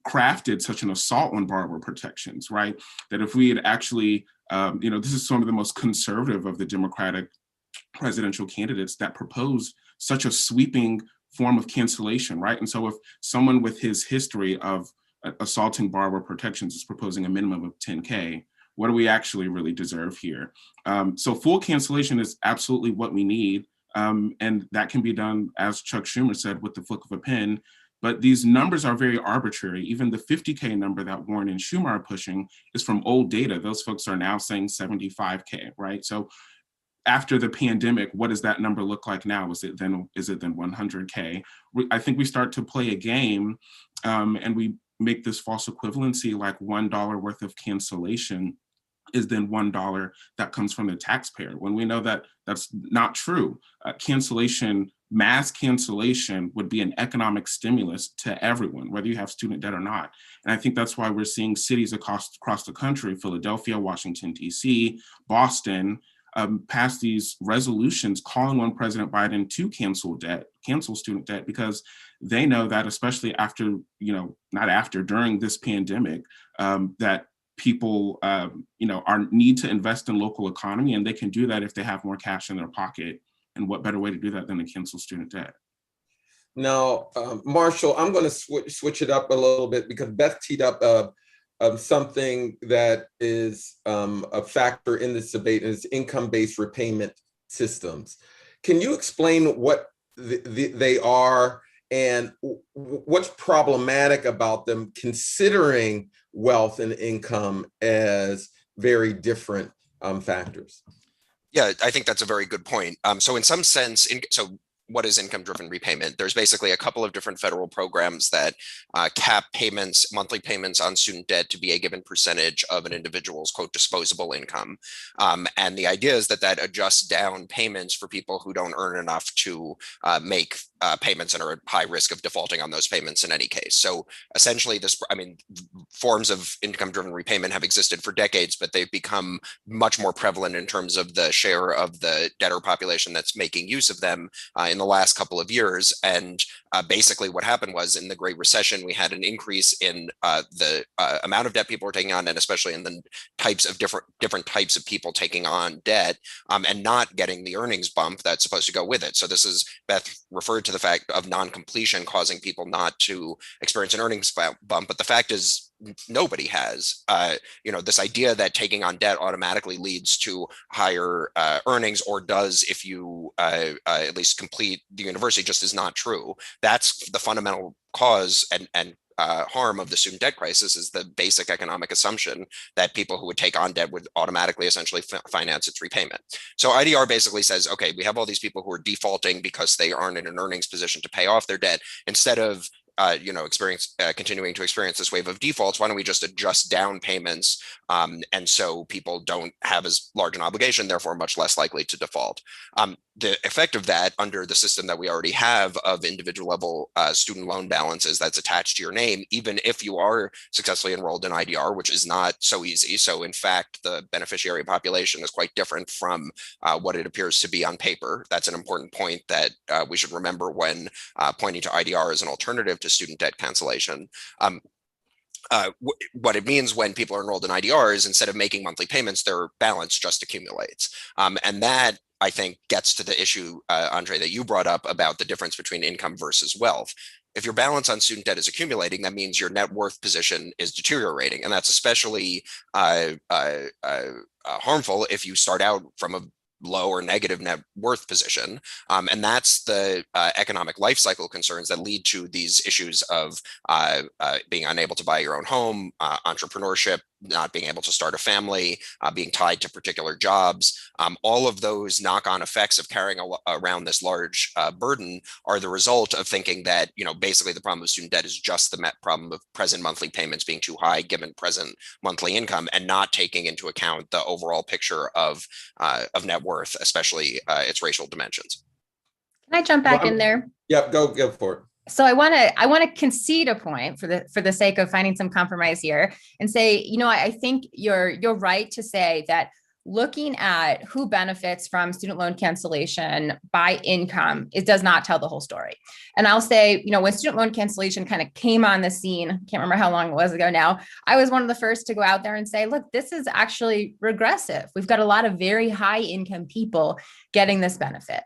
crafted such an assault on borrower protections, right? That if we had actually, this is some of the most conservative of the Democratic presidential candidates that propose such a sweeping form of cancellation, right? And so if someone with his history of assaulting borrower protections is proposing a minimum of 10K, what do we actually really deserve here? So full cancellation is absolutely what we need. And that can be done, as Chuck Schumer said, with the flick of a pen. But these numbers are very arbitrary. Even the 50K number that Warren and Schumer are pushing is from old data. Those folks are now saying 75K, right? So after the pandemic, what does that number look like now? Is it then 100K? I think we start to play a game, and we make this false equivalency, like $1 worth of cancellation is then $1 that comes from the taxpayer, when we know that that's not true. Mass cancellation would be an economic stimulus to everyone, whether you have student debt or not. And I think that's why we're seeing cities across the country, Philadelphia, Washington, D.C., Boston, pass these resolutions calling on President Biden to cancel student debt, because they know that, especially during this pandemic, that people need to invest in local economy, and they can do that if they have more cash in their pocket. And what better way to do that than to cancel student debt? Now, Marshall, I'm going to switch it up a little bit, because Beth teed up something that is a factor in this debate, is income-based repayment systems. Can you explain what they are and what's problematic about them, considering wealth and income as very different factors? Yeah, I think that's a very good point. So in some sense, what is income-driven repayment? There's basically a couple of different federal programs that cap monthly payments on student debt to be a given percentage of an individual's, quote, disposable income. And the idea is that adjusts down payments for people who don't earn enough to make payments and are at high risk of defaulting on those payments in any case. So essentially forms of income-driven repayment have existed for decades, but they've become much more prevalent in terms of the share of the debtor population that's making use of them in the last couple of years. And basically what happened was, in the Great Recession, we had an increase in the amount of debt people were taking on, and especially in the types of different types of people taking on debt, and not getting the earnings bump that's supposed to go with it. So this is, Beth referred to the fact of non-completion causing people not to experience an earnings bump, but the fact is nobody has. This idea that taking on debt automatically leads to higher earnings, or does if you at least complete the university, just is not true. That's the fundamental cause and harm of the student debt crisis, is the basic economic assumption that people who would take on debt would automatically essentially finance its repayment. So IDR basically says, okay, we have all these people who are defaulting because they aren't in an earnings position to pay off their debt. Instead of continuing to experience this wave of defaults, why don't we just adjust down payments, and so people don't have as large an obligation, therefore much less likely to default. The effect of that, under the system that we already have of individual level student loan balances that's attached to your name, even if you are successfully enrolled in IDR, which is not so easy. So in fact, the beneficiary population is quite different from what it appears to be on paper. That's an important point that we should remember when pointing to IDR as an alternative to student debt cancellation. What it means when people are enrolled in IDR is, instead of making monthly payments, their balance just accumulates. And that, I think, gets to the issue, Andre, that you brought up about the difference between income versus wealth. If your balance on student debt is accumulating, that means your net worth position is deteriorating. And that's especially harmful if you start out from a low or negative net worth position. And that's the economic life cycle concerns that lead to these issues of being unable to buy your own home, entrepreneurship, not being able to start a family, being tied to particular jobs. All of those knock-on effects of carrying around this large burden are the result of thinking that, basically the problem of student debt is just the problem of present monthly payments being too high given present monthly income, and not taking into account the overall picture of net worth, especially its racial dimensions. Can I jump back in there? Yep, go for it. So I want to concede a point for the sake of finding some compromise here, and say, I think you're right to say that looking at who benefits from student loan cancellation by income, it does not tell the whole story. And I'll say, when student loan cancellation kind of came on the scene, can't remember how long it was ago now, I was one of the first to go out there and say, look, this is actually regressive. We've got a lot of very high income people getting this benefit.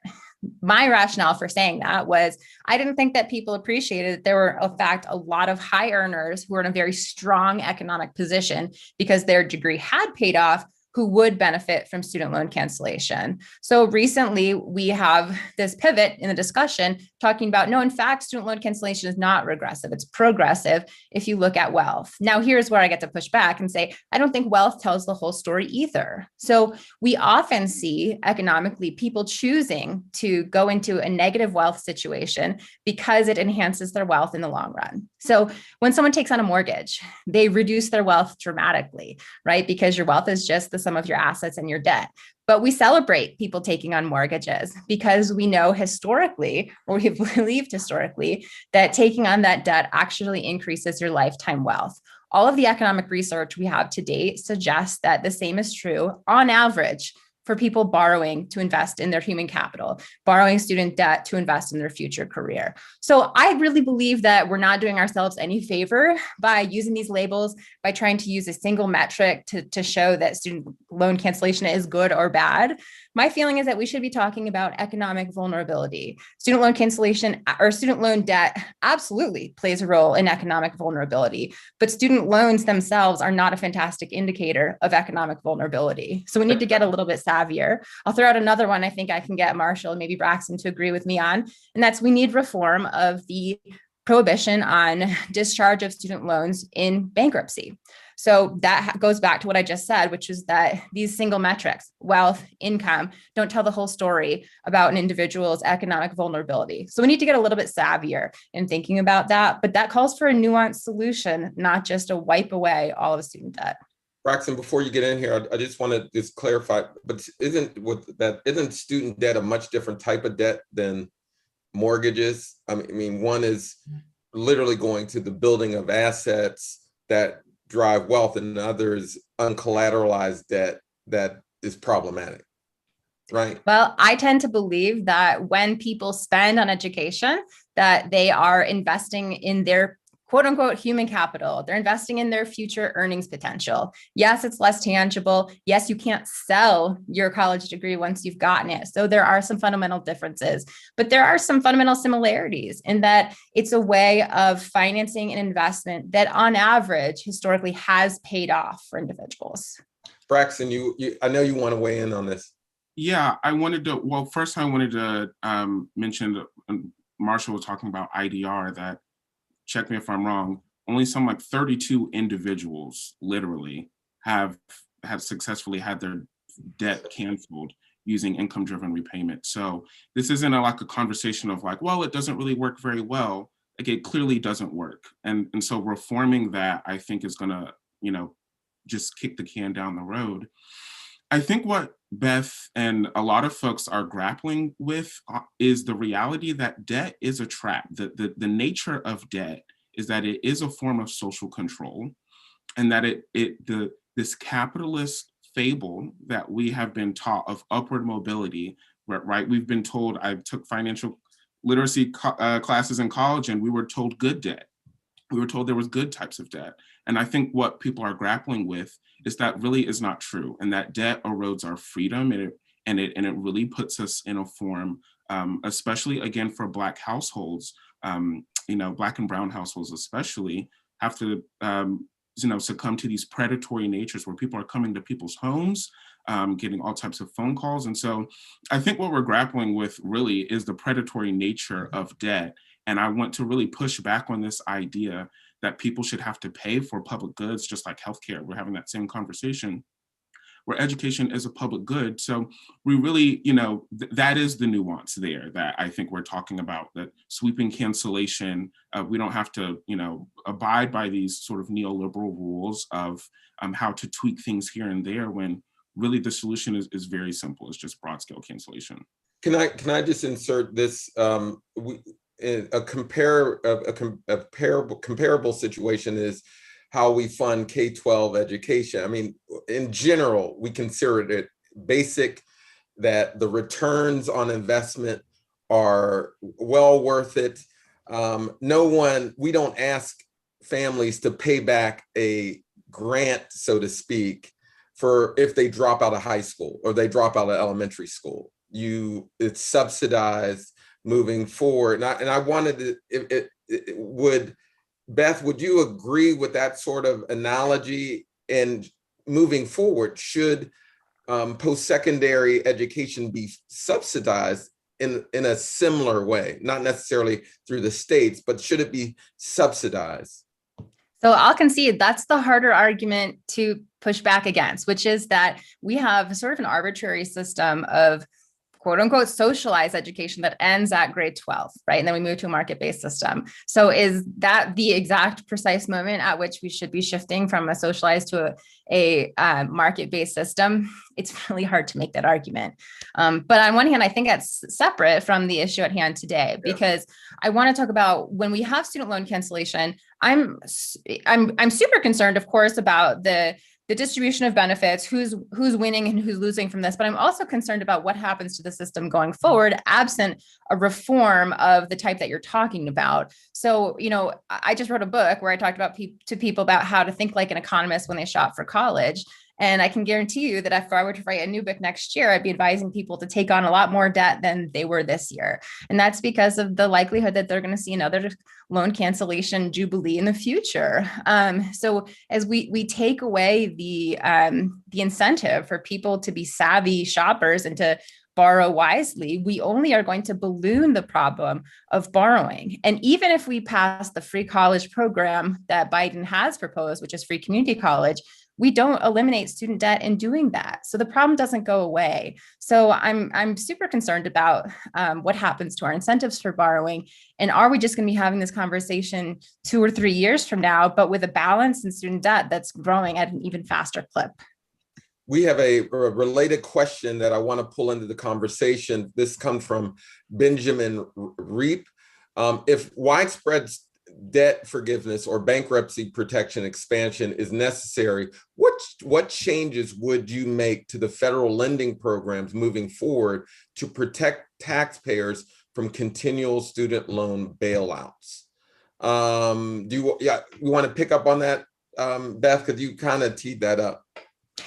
My rationale for saying that was, I didn't think that people appreciated that there were, in fact, a lot of high earners who were in a very strong economic position because their degree had paid off, who would benefit from student loan cancellation. So recently we have this pivot in the discussion talking about, no, in fact, student loan cancellation is not regressive, it's progressive if you look at wealth. Now, here's where I get to push back and say, I don't think wealth tells the whole story either. So we often see economically people choosing to go into a negative wealth situation because it enhances their wealth in the long run. So when someone takes on a mortgage, they reduce their wealth dramatically, right? Because your wealth is just the sum of your assets and your debt. But we celebrate people taking on mortgages because we know historically, or we've believed historically, that taking on that debt actually increases your lifetime wealth. All of the economic research we have to date suggests that the same is true on average for people borrowing to invest in their human capital, borrowing student debt to invest in their future career. So I really believe that we're not doing ourselves any favor by using these labels, by trying to use a single metric to show that student loan cancellation is good or bad. My feeling is that we should be talking about economic vulnerability. Student loan cancellation or student loan debt absolutely plays a role in economic vulnerability, but student loans themselves are not a fantastic indicator of economic vulnerability. So we need to get a little bit savvier. I'll throw out another one I think I can get Marshall and maybe Braxton to agree with me on, and that's we need reform of the prohibition on discharge of student loans in bankruptcy. So that goes back to what I just said, which is that these single metrics, wealth, income, don't tell the whole story about an individual's economic vulnerability. So we need to get a little bit savvier in thinking about that, but that calls for a nuanced solution, not just a wipe away all of student debt. Braxton, before you get in here, I just want to just clarify, but isn't student debt a much different type of debt than mortgages? I mean, one is literally going to the building of assets that drive wealth, and the other is uncollateralized debt that is problematic, right? Well, I tend to believe that when people spend on education, that they are investing in their quote unquote human capital. They're investing in their future earnings potential. Yes, it's less tangible. Yes, you can't sell your college degree once you've gotten it. So there are some fundamental differences, but there are some fundamental similarities in that it's a way of financing an investment that on average historically has paid off for individuals. Braxton, I know you want to weigh in on this. Yeah, first I wanted to mention Marshall was talking about IDR, that, check me if I'm wrong, only some like 32 individuals literally have successfully had their debt canceled using income-driven repayment. So this isn't like a conversation of like, well, it doesn't really work very well. Like, it clearly doesn't work. And so reforming that, I think, is gonna, just kick the can down the road. I think what Beth and a lot of folks are grappling with is the reality that debt is a trap. The nature of debt is that it is a form of social control, and that this capitalist fable that we have been taught of upward mobility, right? We've been told, I took financial literacy classes in college, and we were told good debt. We were told there was good types of debt. And I think what people are grappling with is that really is not true, and that debt erodes our freedom, and it really puts us in a form, especially again for Black households, Black and brown households especially, have to succumb to these predatory natures where people are coming to people's homes, getting all types of phone calls. And so I think what we're grappling with really is the predatory nature of debt. And I want to really push back on this idea that people should have to pay for public goods, just like healthcare. We're having that same conversation where education is a public good. So we really, that is the nuance there that I think we're talking about, that sweeping cancellation. We don't have to, abide by these sort of neoliberal rules of how to tweak things here and there, when really the solution is very simple. It's just broad scale cancellation. Can I just insert this? A comparable situation is how we fund K-12 education. I mean, in general, we consider it basic, that the returns on investment are well worth it. We don't ask families to pay back a grant, so to speak, for if they drop out of high school or they drop out of elementary school. It's subsidized moving forward. And I wanted to, Beth, would you agree with that sort of analogy? And moving forward, should post-secondary education be subsidized in a similar way, not necessarily through the states, but should it be subsidized? So I'll concede that's the harder argument to push back against, which is that we have sort of an arbitrary system of quote unquote socialized education that ends at grade 12, right? And then we move to a market-based system. So is that the exact precise moment at which we should be shifting from a socialized to a market-based system? It's really hard to make that argument. But on one hand, I think that's separate from the issue at hand today, because I want to talk about when we have student loan cancellation, I'm super concerned, of course, about the distribution of benefits, who's winning and who's losing from this. But I'm also concerned about what happens to the system going forward, absent a reform of the type that you're talking about. So, I just wrote a book where I talked about to people about how to think like an economist when they shop for college. And I can guarantee you that if I were to write a new book next year, I'd be advising people to take on a lot more debt than they were this year. And that's because of the likelihood that they're going to see another loan cancellation jubilee in the future. So as we take away the incentive for people to be savvy shoppers and to borrow wisely, we only are going to balloon the problem of borrowing. And even if we pass the free college program that Biden has proposed, which is free community college, we don't eliminate student debt in doing that. So the problem doesn't go away. So I'm super concerned about what happens to our incentives for borrowing. And are we just going to be having this conversation 2 or 3 years from now, but with a balance in student debt that's growing at an even faster clip? We have a related question that I want to pull into the conversation. This comes from Benjamin Reap. If widespread debt forgiveness or bankruptcy protection expansion is necessary, what changes would you make to the federal lending programs moving forward to protect taxpayers from continual student loan bailouts? You want to pick up on that, Beth, because you kind of teed that up.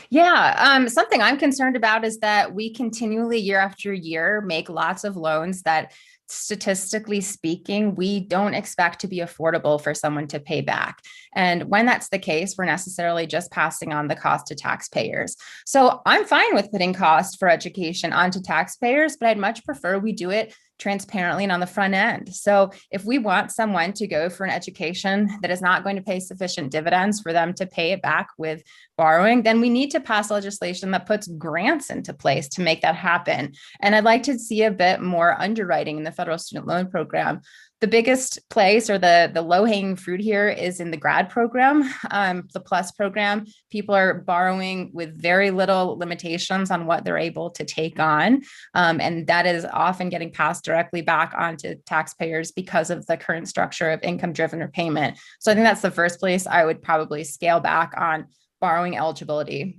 Yeah, something I'm concerned about is that we continually, year after year, make lots of loans that, statistically speaking, we don't expect to be affordable for someone to pay back. And when that's the case, we're necessarily just passing on the cost to taxpayers. So I'm fine with putting cost for education onto taxpayers, but I'd much prefer we do it transparently and on the front end. So if we want someone to go for an education that is not going to pay sufficient dividends for them to pay it back with borrowing, then we need to pass legislation that puts grants into place to make that happen. And I'd like to see a bit more underwriting in the federal student loan program. The biggest place or the low-hanging fruit here is in the grad program, the PLUS program. People are borrowing with very little limitations on what they're able to take on. And that is often getting passed directly back onto taxpayers because of the current structure of income-driven repayment. So I think that's the first place I would probably scale back on borrowing eligibility.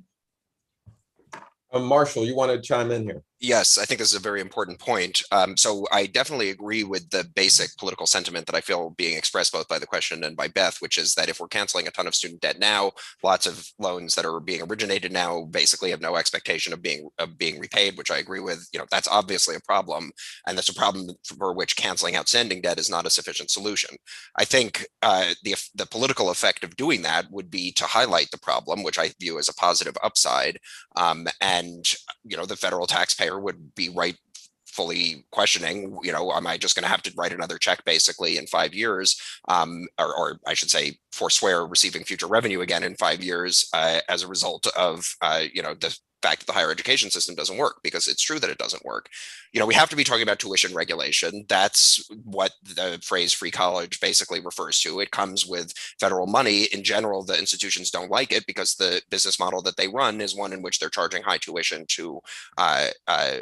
Marshall, you want to chime in here? Yes, I think this is a very important point. So I definitely agree with the basic political sentiment that I feel being expressed both by the question and by Beth, which is that if we're canceling a ton of student debt now, lots of loans that are being originated now basically have no expectation of being repaid, which I agree with. That's obviously a problem, and that's a problem for which canceling outstanding debt is not a sufficient solution. I think the political effect of doing that would be to highlight the problem, which I view as a positive upside, and the federal taxpayer would be rightfully questioning, am I just going to have to write another check basically in 5 years, or I should say forswear receiving future revenue again in 5 years as a result of the fact that the higher education system doesn't work, because it's true that it doesn't work. We have to be talking about tuition regulation. That's what the phrase free college basically refers to. It comes with federal money. In general, the institutions don't like it because the business model that they run is one in which they're charging high tuition to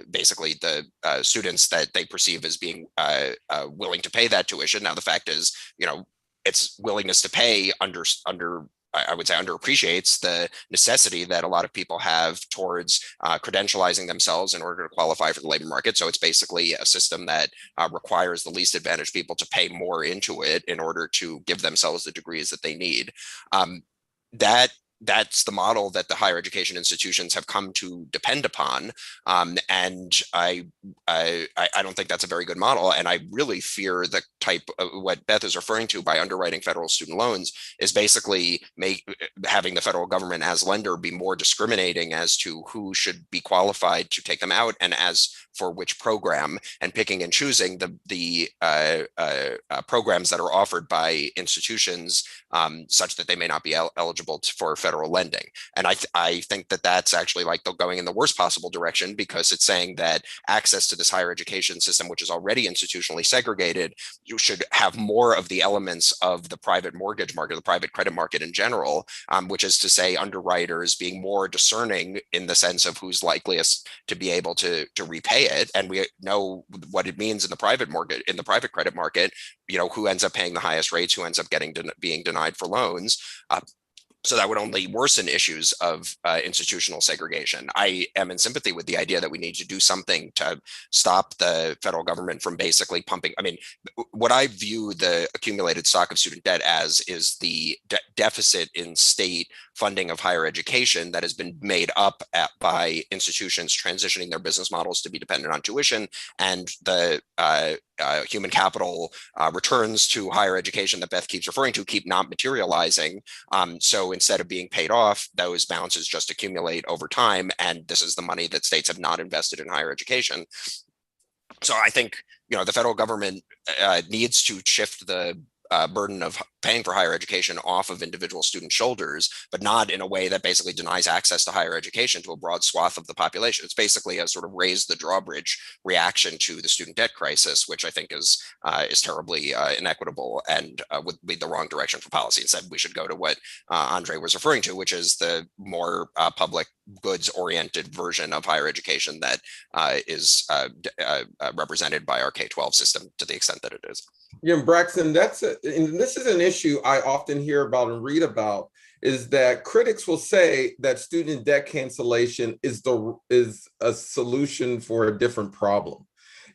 basically the students that they perceive as being willing to pay that tuition. Now, the fact is, its willingness to pay I would say underappreciates the necessity that a lot of people have towards credentializing themselves in order to qualify for the labor market. So it's basically a system that requires the least advantaged people to pay more into it in order to give themselves the degrees that they need. That that's the model that the higher education institutions have come to depend upon. And I don't think that's a very good model. And I really fear the type of what Beth is referring to by underwriting federal student loans is basically having the federal government as lender be more discriminating as to who should be qualified to take them out and as for which program, and picking and choosing the programs that are offered by institutions such that they may not be eligible for federal lending. And I think that that's actually like going in the worst possible direction, because it's saying that access to this higher education system, which is already institutionally segregated, you should have more of the elements of the private mortgage market, the private credit market in general, which is to say underwriters being more discerning in the sense of who's likeliest to be able to repay it. And we know what it means in the private mortgage, in the private credit market, who ends up paying the highest rates, who ends up being denied for loans. So that would only worsen issues of institutional segregation. I am in sympathy with the idea that we need to do something to stop the federal government from basically pumping. I mean, what I view the accumulated stock of student debt as is the deficit in state funding of higher education that has been made up by institutions transitioning their business models to be dependent on tuition, and the human capital returns to higher education that Beth keeps referring to keep not materializing. So instead of being paid off, those balances just accumulate over time. And this is the money that states have not invested in higher education. So I think, the federal government needs to shift the burden of paying for higher education off of individual student shoulders, but not in a way that basically denies access to higher education to a broad swath of the population. It's basically a sort of raise the drawbridge reaction to the student debt crisis, which I think is terribly inequitable and would lead the wrong direction for policy. Instead, we should go to what Andre was referring to, which is the more public goods oriented version of higher education that is represented by our K-12 system to the extent that it is. Yeah, Braxton, this is an issue I often hear about and read about, is that critics will say that student debt cancellation is a solution for a different problem.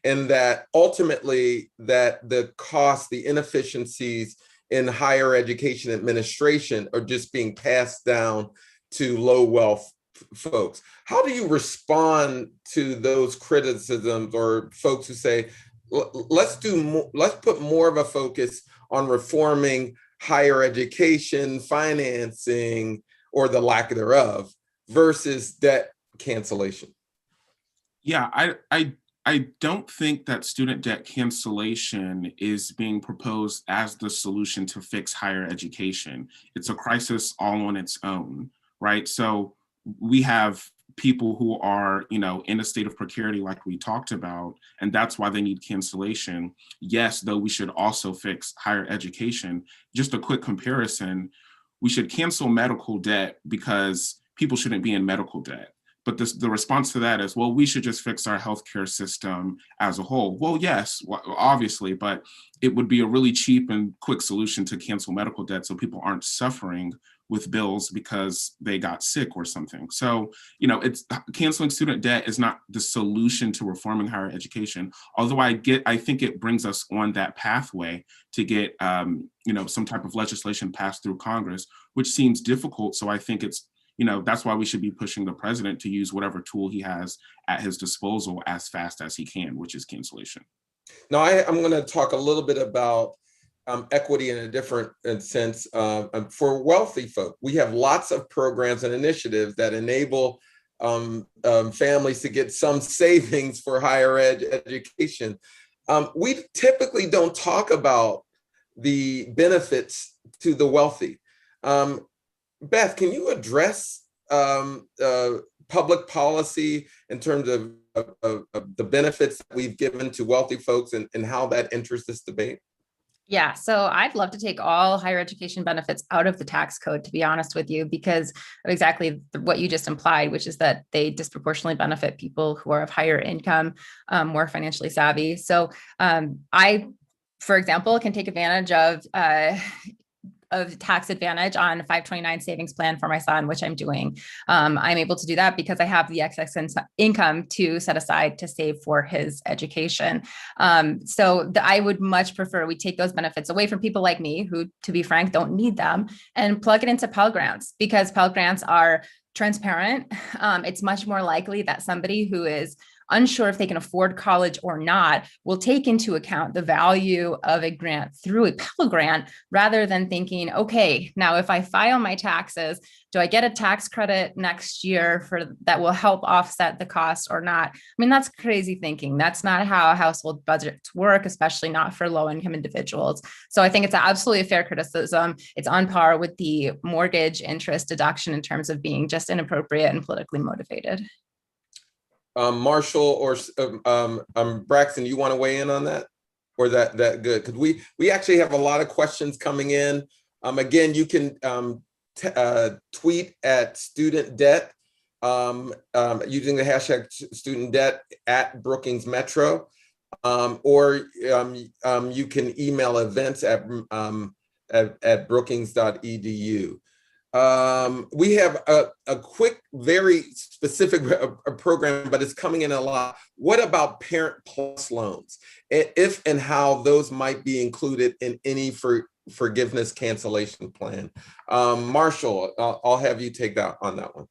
And that ultimately that the cost, the inefficiencies in higher education administration are just being passed down to low wealth folks. How do you respond to those criticisms or folks who say, let's put more of a focus on reforming higher education, financing, or the lack thereof, versus debt cancellation? Yeah, I don't think that student debt cancellation is being proposed as the solution to fix higher education. It's a crisis all on its own, right? So we have people who are, in a state of precarity like we talked about, and that's why they need cancellation. Yes, though we should also fix higher education. Just a quick comparison, we should cancel medical debt because people shouldn't be in medical debt. But the response to that is, well, we should just fix our healthcare system as a whole. Well, yes, obviously, but it would be a really cheap and quick solution to cancel medical debt so people aren't suffering with bills because they got sick or something. So, it's canceling student debt is not the solution to reforming higher education. Although I think it brings us on that pathway to get, some type of legislation passed through Congress, which seems difficult. So I think it's, that's why we should be pushing the president to use whatever tool he has at his disposal as fast as he can, which is cancellation. Now, I'm going to talk a little bit about equity in a different sense. For wealthy folk, we have lots of programs and initiatives that enable families to get some savings for higher education. We typically don't talk about the benefits to the wealthy. Beth, can you address public policy in terms of the benefits that we've given to wealthy folks and how that enters this debate? Yeah, so I'd love to take all higher education benefits out of the tax code, to be honest with you, because of exactly what you just implied, which is that they disproportionately benefit people who are of higher income, more financially savvy. So I, for example, can take advantage of of tax advantage on a 529 savings plan for my son, which I'm doing. I'm able to do that because I have the excess income to set aside to save for his education. I would much prefer we take those benefits away from people like me who, to be frank, don't need them, and plug it into Pell Grants, because Pell Grants are transparent. It's much more likely that somebody who is unsure if they can afford college or not will take into account the value of a grant through a Pell Grant, rather than thinking, okay, now if I file my taxes, do I get a tax credit next year for that will help offset the cost or not? I mean, that's crazy thinking. That's not how household budgets work, especially not for low-income individuals. So I think it's absolutely a fair criticism. It's on par with the mortgage interest deduction in terms of being just inappropriate and politically motivated. Marshall or Braxton, you want to weigh in on that? Or that good? Because we actually have a lot of questions coming in. Again, you can tweet at student debt using the hashtag student debt at Brookings Metro, or you can email events at brookings.edu. We have a quick, very specific program, but it's coming in a lot. What about Parent Plus loans? If and how those might be included in any forgiveness cancellation plan? Marshall, I'll have you take that on that one.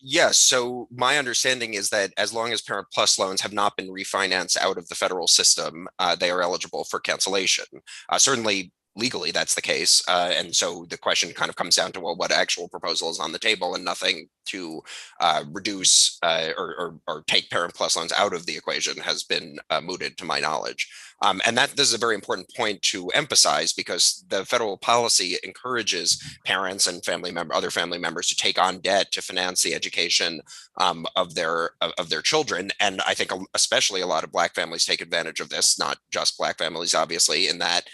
Yes. So my understanding is that as long as Parent Plus loans have not been refinanced out of the federal system, they are eligible for cancellation. Certainly, legally, that's the case. And so the question kind of comes down to, well, what actual proposal is on the table, and nothing to reduce or take Parent Plus loans out of the equation has been mooted to my knowledge. And this is a very important point to emphasize, because the federal policy encourages parents and other family members to take on debt to finance the education of their children. And I think especially a lot of Black families take advantage of this, not just Black families, obviously, in that,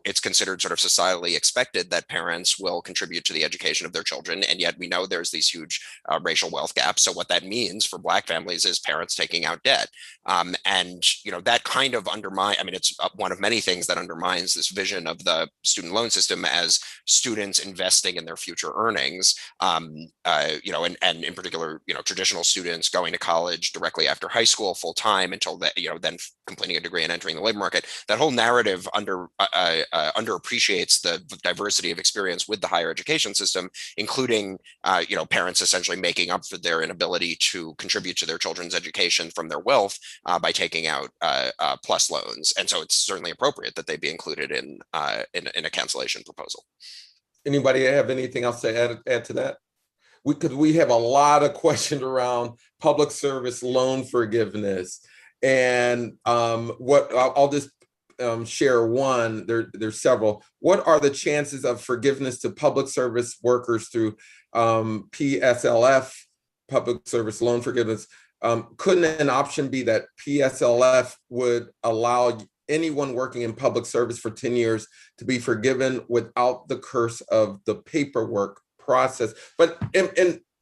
it's considered sort of societally expected that parents will contribute to the education of their children. And yet we know there's these huge racial wealth gaps. So what that means for Black families is parents taking out debt. And, that kind of it's one of many things that undermines this vision of the student loan system as students investing in their future earnings, and in particular, traditional students going to college directly after high school full time until then completing a degree and entering the labor market. That whole narrative underappreciates the diversity of experience with the higher education system, including, parents essentially making up for their inability to contribute to their children's education from their wealth by taking out plus loans. And so it's certainly appropriate that they be included in a cancellation proposal. Anybody have anything else to add to that? We have a lot of questions around public service loan forgiveness, and I'll just share one. There's several. What are the chances of forgiveness to public service workers through PSLF, public service loan forgiveness? Couldn't an option be that PSLF would allow anyone working in public service for 10 years to be forgiven without the curse of the paperwork process? But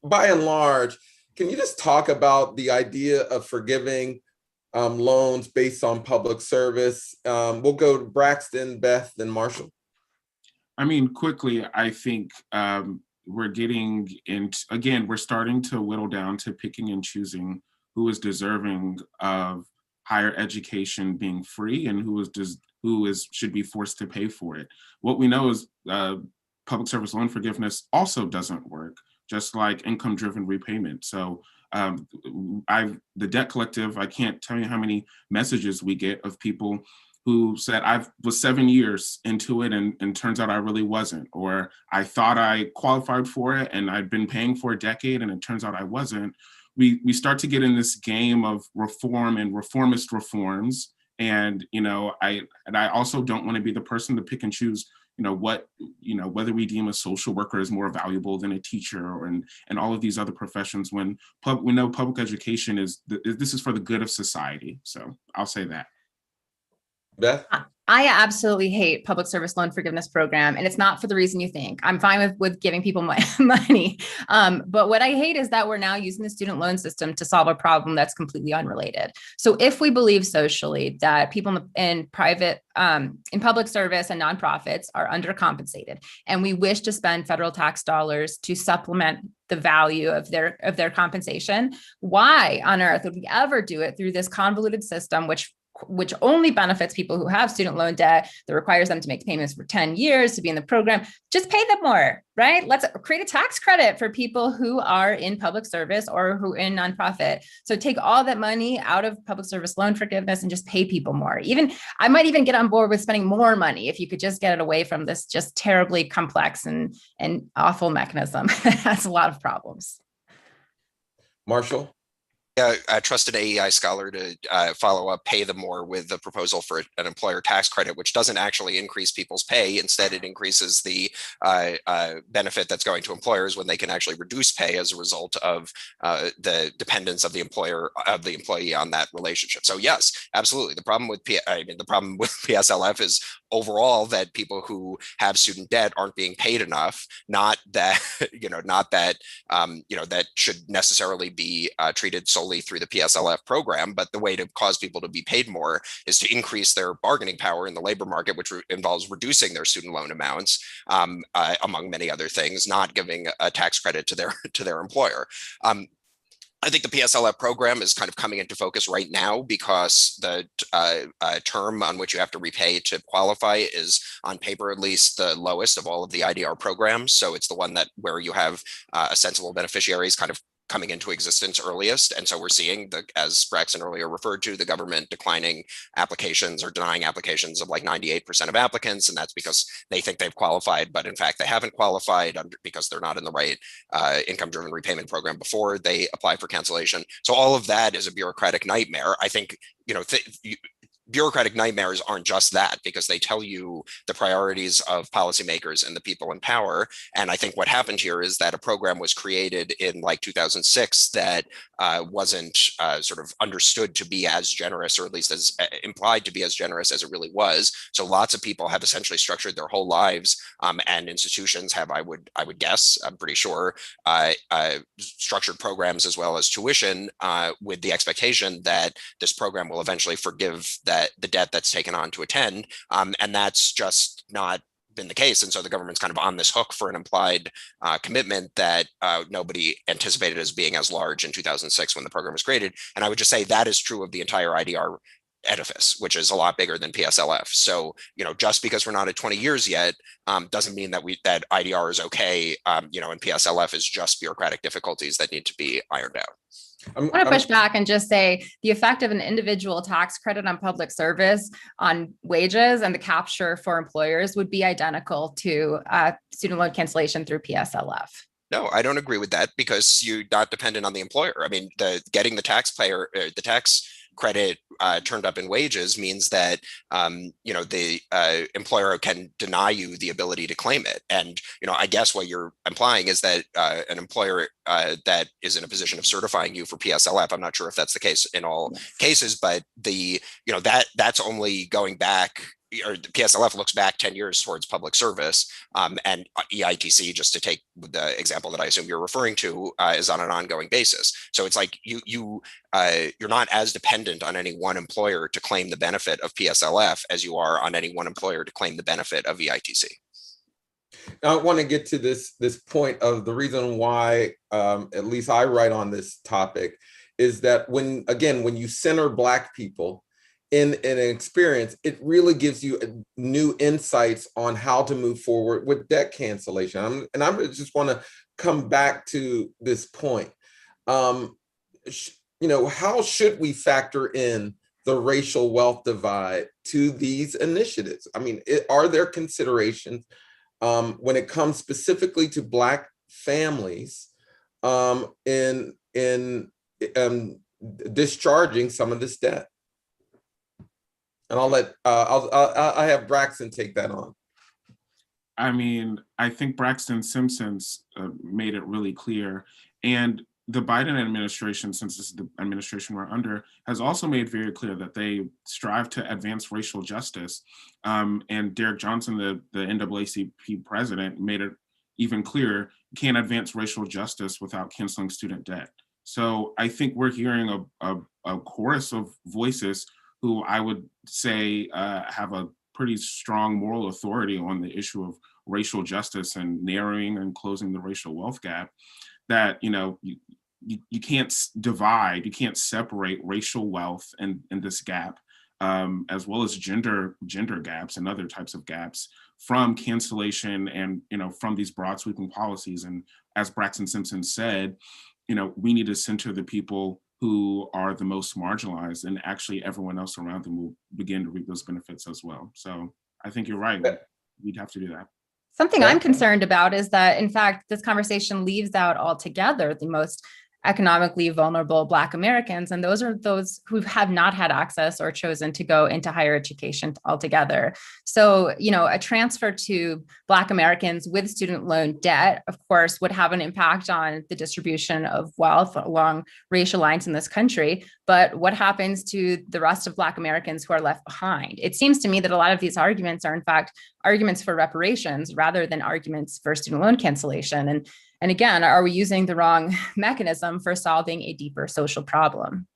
by and large, can you just talk about the idea of forgiving loans based on public service? We'll go to Braxton, Beth, then Marshall. Quickly, I think we're getting into, again, we're starting to whittle down to picking and choosing who is deserving of higher education being free and who should be forced to pay for it. What we know is public service loan forgiveness also doesn't work, just like income-driven repayment. So the Debt Collective, I can't tell you how many messages we get of people who said, I was 7 years into it and turns out I really wasn't, or I thought I qualified for it and I'd been paying for a decade and it turns out I wasn't. We start to get in this game of reform and reformist reforms. And, I also don't want to be the person to pick and choose, whether we deem a social worker as more valuable than a teacher and all of these other professions, when we know public education this is for the good of society. So I'll say that. Beth? I absolutely hate public service loan forgiveness program, and it's not for the reason you think. I'm fine with giving people money. But what I hate is that we're now using the student loan system to solve a problem that's completely unrelated. So if we believe socially that people in public service and nonprofits are undercompensated, and we wish to spend federal tax dollars to supplement the value of their compensation, why on earth would we ever do it through this convoluted system, which only benefits people who have student loan debt, that requires them to make payments for 10 years to be in the program? Just pay them more, right? Let's create a tax credit for people who are in public service or who are in nonprofit. So take all that money out of public service loan forgiveness and just pay people more. I might even get on board with spending more money if you could just get it away from this just terribly complex and awful mechanism that has a lot of problems. Marshall? Yeah, I trust an AEI scholar to follow up, pay them more with the proposal for an employer tax credit, which doesn't actually increase people's pay. Instead, it increases the benefit that's going to employers when they can actually reduce pay as a result of the dependence of the employee on that relationship. So yes, absolutely. The problem with PSLF is overall that people who have student debt aren't being paid enough. Not that that should necessarily be treated solely through the PSLF program, but the way to cause people to be paid more is to increase their bargaining power in the labor market, which involves reducing their student loan amounts, among many other things, not giving a tax credit to their employer. I think the PSLF program is kind of coming into focus right now because the term on which you have to repay to qualify is, on paper at least, the lowest of all of the IDR programs. So it's the one where you have a sensible beneficiaries kind of coming into existence earliest. And so we're seeing, as Braxton earlier referred to, the government declining applications or denying applications of like 98% of applicants. And that's because they think they've qualified, but in fact, they haven't qualified because they're not in the right income-driven repayment program before they apply for cancellation. So all of that is a bureaucratic nightmare. I think, bureaucratic nightmares aren't just that, because they tell you the priorities of policymakers and the people in power. And I think what happened here is that a program was created in like 2006 that wasn't sort of understood to be as generous, or at least as implied to be as generous as it really was. So lots of people have essentially structured their whole lives, and institutions have, I would guess, I'm pretty sure, structured programs as well as tuition with the expectation that this program will eventually forgive the debt that's taken on to attend, and that's just not been the case. And so the government's kind of on this hook for an implied commitment that nobody anticipated as being as large in 2006 when the program was created. And I would just say that is true of the entire IDR edifice, which is a lot bigger than PSLF. So, just because we're not at 20 years yet, doesn't mean that IDR is okay, and PSLF is just bureaucratic difficulties that need to be ironed out. I want to push back and just say the effect of an individual tax credit on public service on wages and the capture for employers would be identical to student loan cancellation through PSLF. No, I don't agree with that, because you're not dependent on the employer. I mean, getting the tax credit turned up in wages means that the employer can deny you the ability to claim it. And I guess what you're implying is that an employer that is in a position of certifying you for PSLF, I'm not sure if that's the case in all cases, but that's only going back, or the PSLF looks back 10 years towards public service, and EITC, just to take the example that I assume you're referring to, is on an ongoing basis. So it's like you're not as dependent on any one employer to claim the benefit of PSLF as you are on any one employer to claim the benefit of EITC. Now, I want to get to this point of the reason why, at least I write on this topic, is that when you center Black people in an experience, it really gives you new insights on how to move forward with debt cancellation. I just want to come back to this point. How should we factor in the racial wealth divide to these initiatives? I mean, are there considerations when it comes specifically to Black families in discharging some of this debt? And I'll have Braxton take that on. I mean, I think Braxton Simpson's made it really clear. And the Biden administration, since this is the administration we're under, has also made very clear that they strive to advance racial justice. And Derek Johnson, the NAACP president, made it even clearer, you can't advance racial justice without canceling student debt. So I think we're hearing a chorus of voices who I would say have a pretty strong moral authority on the issue of racial justice and narrowing and closing the racial wealth gap, that, you know, you can't divide, you can't separate racial wealth and this gap, as well as gender gaps and other types of gaps, from cancellation and, you know, from these broad sweeping policies. And as Braxton Simpson said, you know, we need to center the people who are the most marginalized, and actually everyone else around them will begin to reap those benefits as well. So I think you're right. We'd have to do that. Something I'm concerned about is that, in fact, this conversation leaves out altogether the most economically vulnerable Black Americans. And those are those who have not had access or chosen to go into higher education altogether. So, you know, a transfer to Black Americans with student loan debt, of course, would have an impact on the distribution of wealth along racial lines in this country. But what happens to the rest of Black Americans who are left behind? It seems to me that a lot of these arguments are, in fact, arguments for reparations rather than arguments for student loan cancellation. And again, are we using the wrong mechanism for solving a deeper social problem?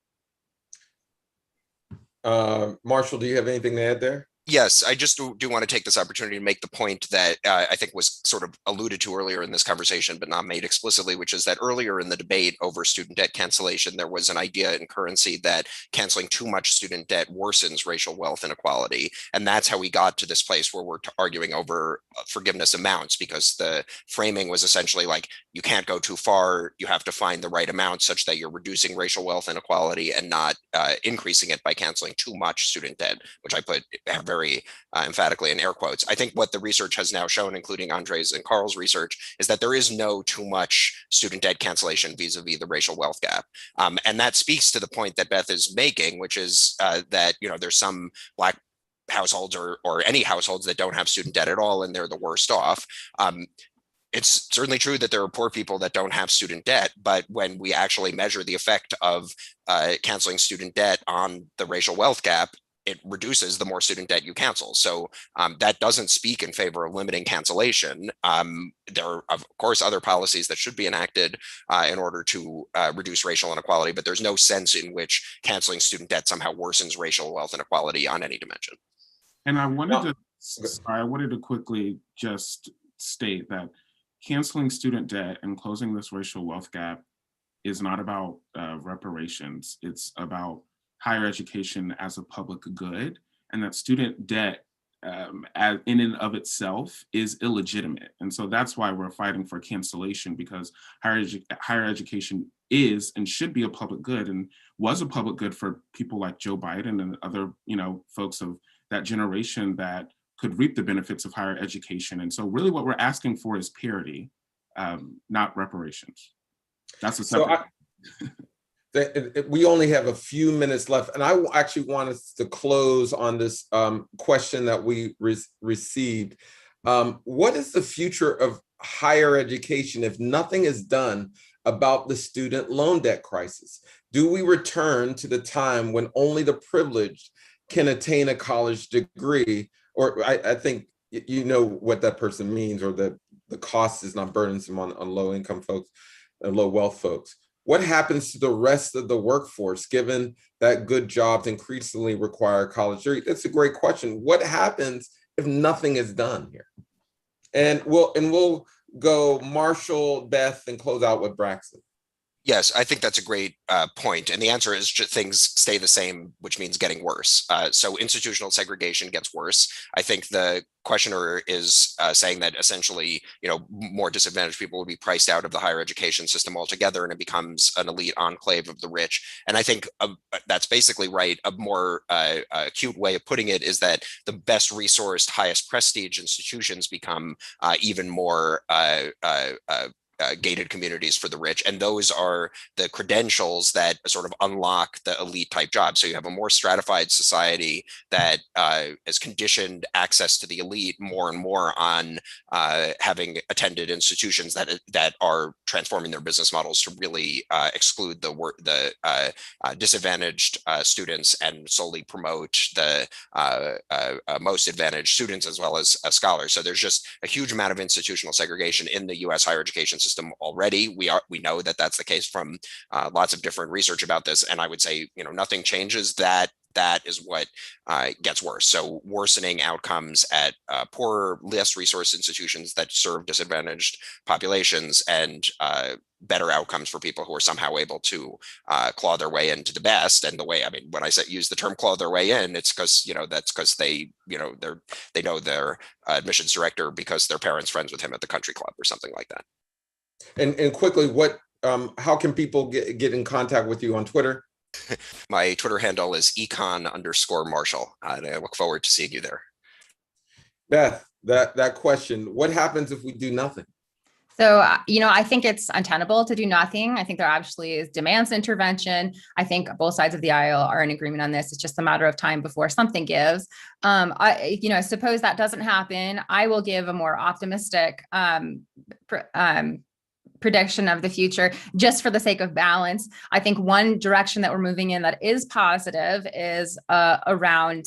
Marshall, do you have anything to add there? Yes, I just do want to take this opportunity to make the point that I think was sort of alluded to earlier in this conversation, but not made explicitly, which is that earlier in the debate over student debt cancellation, there was an idea in currency that canceling too much student debt worsens racial wealth inequality. And that's how we got to this place where we're arguing over forgiveness amounts, because the framing was essentially like, you can't go too far, you have to find the right amount such that you're reducing racial wealth inequality and not increasing it by canceling too much student debt, which I put very emphatically in air quotes. I think what the research has now shown, including Andre's and Carl's research, is that there is no too much student debt cancellation vis-a-vis the racial wealth gap. And that speaks to the point that Beth is making, which is that, you know, there's some Black households or any households that don't have student debt at all, and they're the worst off. It's certainly true that there are poor people that don't have student debt, but when we actually measure the effect of canceling student debt on the racial wealth gap, it reduces the more student debt you cancel. So that doesn't speak in favor of limiting cancellation. There are, of course, other policies that should be enacted in order to reduce racial inequality, but there's no sense in which canceling student debt somehow worsens racial wealth inequality on any dimension. And I wanted to quickly just state that canceling student debt and closing this racial wealth gap is not about reparations. It's about higher education as a public good, and that student debt in and of itself is illegitimate. And so that's why we're fighting for cancellation, because higher education is and should be a public good, and was a public good for people like Joe Biden and other, you know, folks of that generation that could reap the benefits of higher education. And so really what we're asking for is parity, not reparations. That's a separate. We only have a few minutes left, and I actually want us to close on this question that we received. What is the future of higher education if nothing is done about the student loan debt crisis? Do we return to the time when only the privileged can attain a college degree? Or I think you know what that person means, or that the cost is not burdensome on low income folks and low wealth folks. What happens to the rest of the workforce, given that good jobs increasingly require a college degree? That's a great question. What happens if nothing is done here? And we'll go Marshall, Beth, and close out with Braxton. Yes, I think that's a great point. And the answer is just things stay the same, which means getting worse. So institutional segregation gets worse. I think the questioner is saying that essentially, you know, more disadvantaged people would be priced out of the higher education system altogether, and it becomes an elite enclave of the rich. And I think that's basically right. A more acute way of putting it is that the best resourced, highest prestige institutions become even more gated communities for the rich, and those are the credentials that sort of unlock the elite type jobs. So you have a more stratified society that has conditioned access to the elite more and more on having attended institutions that are transforming their business models to really exclude the disadvantaged students and solely promote the most advantaged students as well as scholars. So there's just a huge amount of institutional segregation in the U.S. higher education system already. We know that that's the case from lots of different research about this, and I would say nothing changes that. That is what gets worse. So worsening outcomes at poorer, less resource institutions that serve disadvantaged populations, and better outcomes for people who are somehow able to claw their way into the best. And the way, I mean, when I use the term claw their way in, it's because, that's because they know their admissions director because their parents friends with him at the country club or something like that. And quickly, how can people get in contact with you on Twitter? My Twitter handle is econ_Marshall. And I look forward to seeing you there. Beth, that question, what happens if we do nothing? So, I think it's untenable to do nothing. I think there actually is demands intervention. I think both sides of the aisle are in agreement on this. It's just a matter of time before something gives. Suppose that doesn't happen. I will give a more optimistic prediction of the future, just for the sake of balance. I think one direction that we're moving in that is positive is around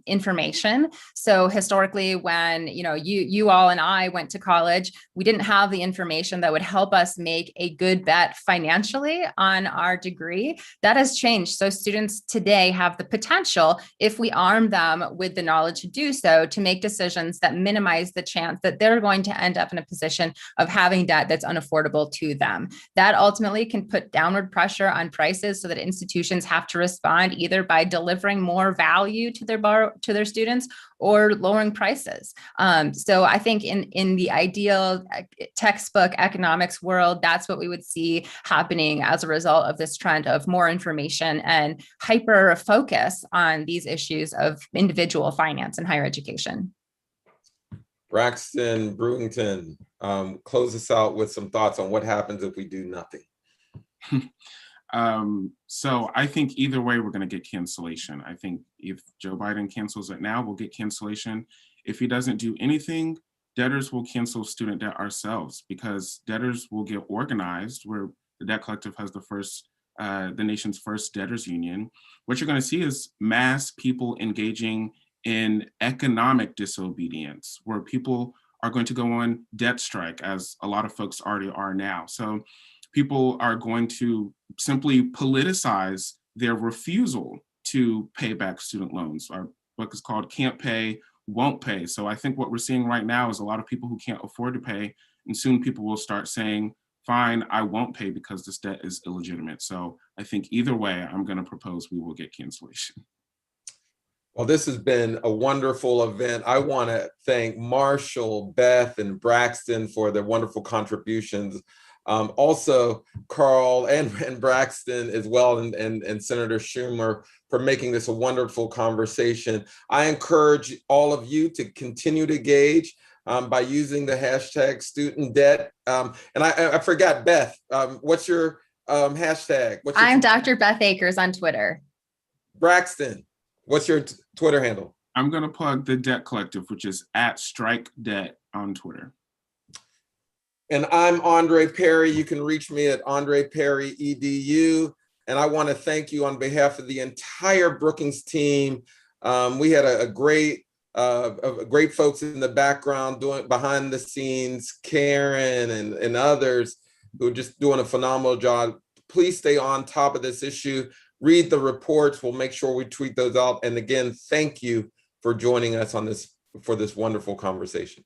information. So historically, when you all and I went to college, we didn't have the information that would help us make a good bet financially on our degree. That has changed. So students today have the potential, if we arm them with the knowledge to do so, to make decisions that minimize the chance that they're going to end up in a position of having debt that's unaffordable to them. That ultimately can put downward pressure on prices, so that institutions have to respond either by delivering more value to their students or lowering prices. So I think in the ideal textbook economics world, that's what we would see happening as a result of this trend of more information and hyper focus on these issues of individual finance and higher education. Braxton Brewington, close us out with some thoughts on what happens if we do nothing. So I think either way, we're going to get cancellation. I think if Joe Biden cancels it now, we'll get cancellation. If he doesn't do anything, debtors will cancel student debt ourselves, because debtors will get organized, where the Debt Collective has the nation's first debtors union. What you're going to see is mass people engaging in economic disobedience, where people are going to go on debt strike, as a lot of folks already are now. So people are going to simply politicize their refusal to pay back student loans. Our book is called Can't Pay, Won't Pay. So I think what we're seeing right now is a lot of people who can't afford to pay, and soon people will start saying, fine, I won't pay because this debt is illegitimate. So I think either way, I'm going to propose we will get cancellation. Well, this has been a wonderful event. I want to thank Marshall, Beth, and Braxton for their wonderful contributions. Also, Carl and Braxton as well, and Senator Schumer, for making this a wonderful conversation. I encourage all of you to continue to engage by using the hashtag student debt. And I forgot, Beth, what's your hashtag? I'm Dr. Beth Akers on Twitter. Braxton, what's your Twitter handle? I'm going to plug the Debt Collective, which is @StrikeDebt on Twitter. And I'm Andre Perry. You can reach me at Andre Perry EDU. And I want to thank you on behalf of the entire Brookings team. We had a great folks in the background doing behind the scenes, Karen and others who are just doing a phenomenal job. Please stay on top of this issue. Read the reports. We'll make sure we tweet those out. And again, thank you for joining us on this wonderful conversation.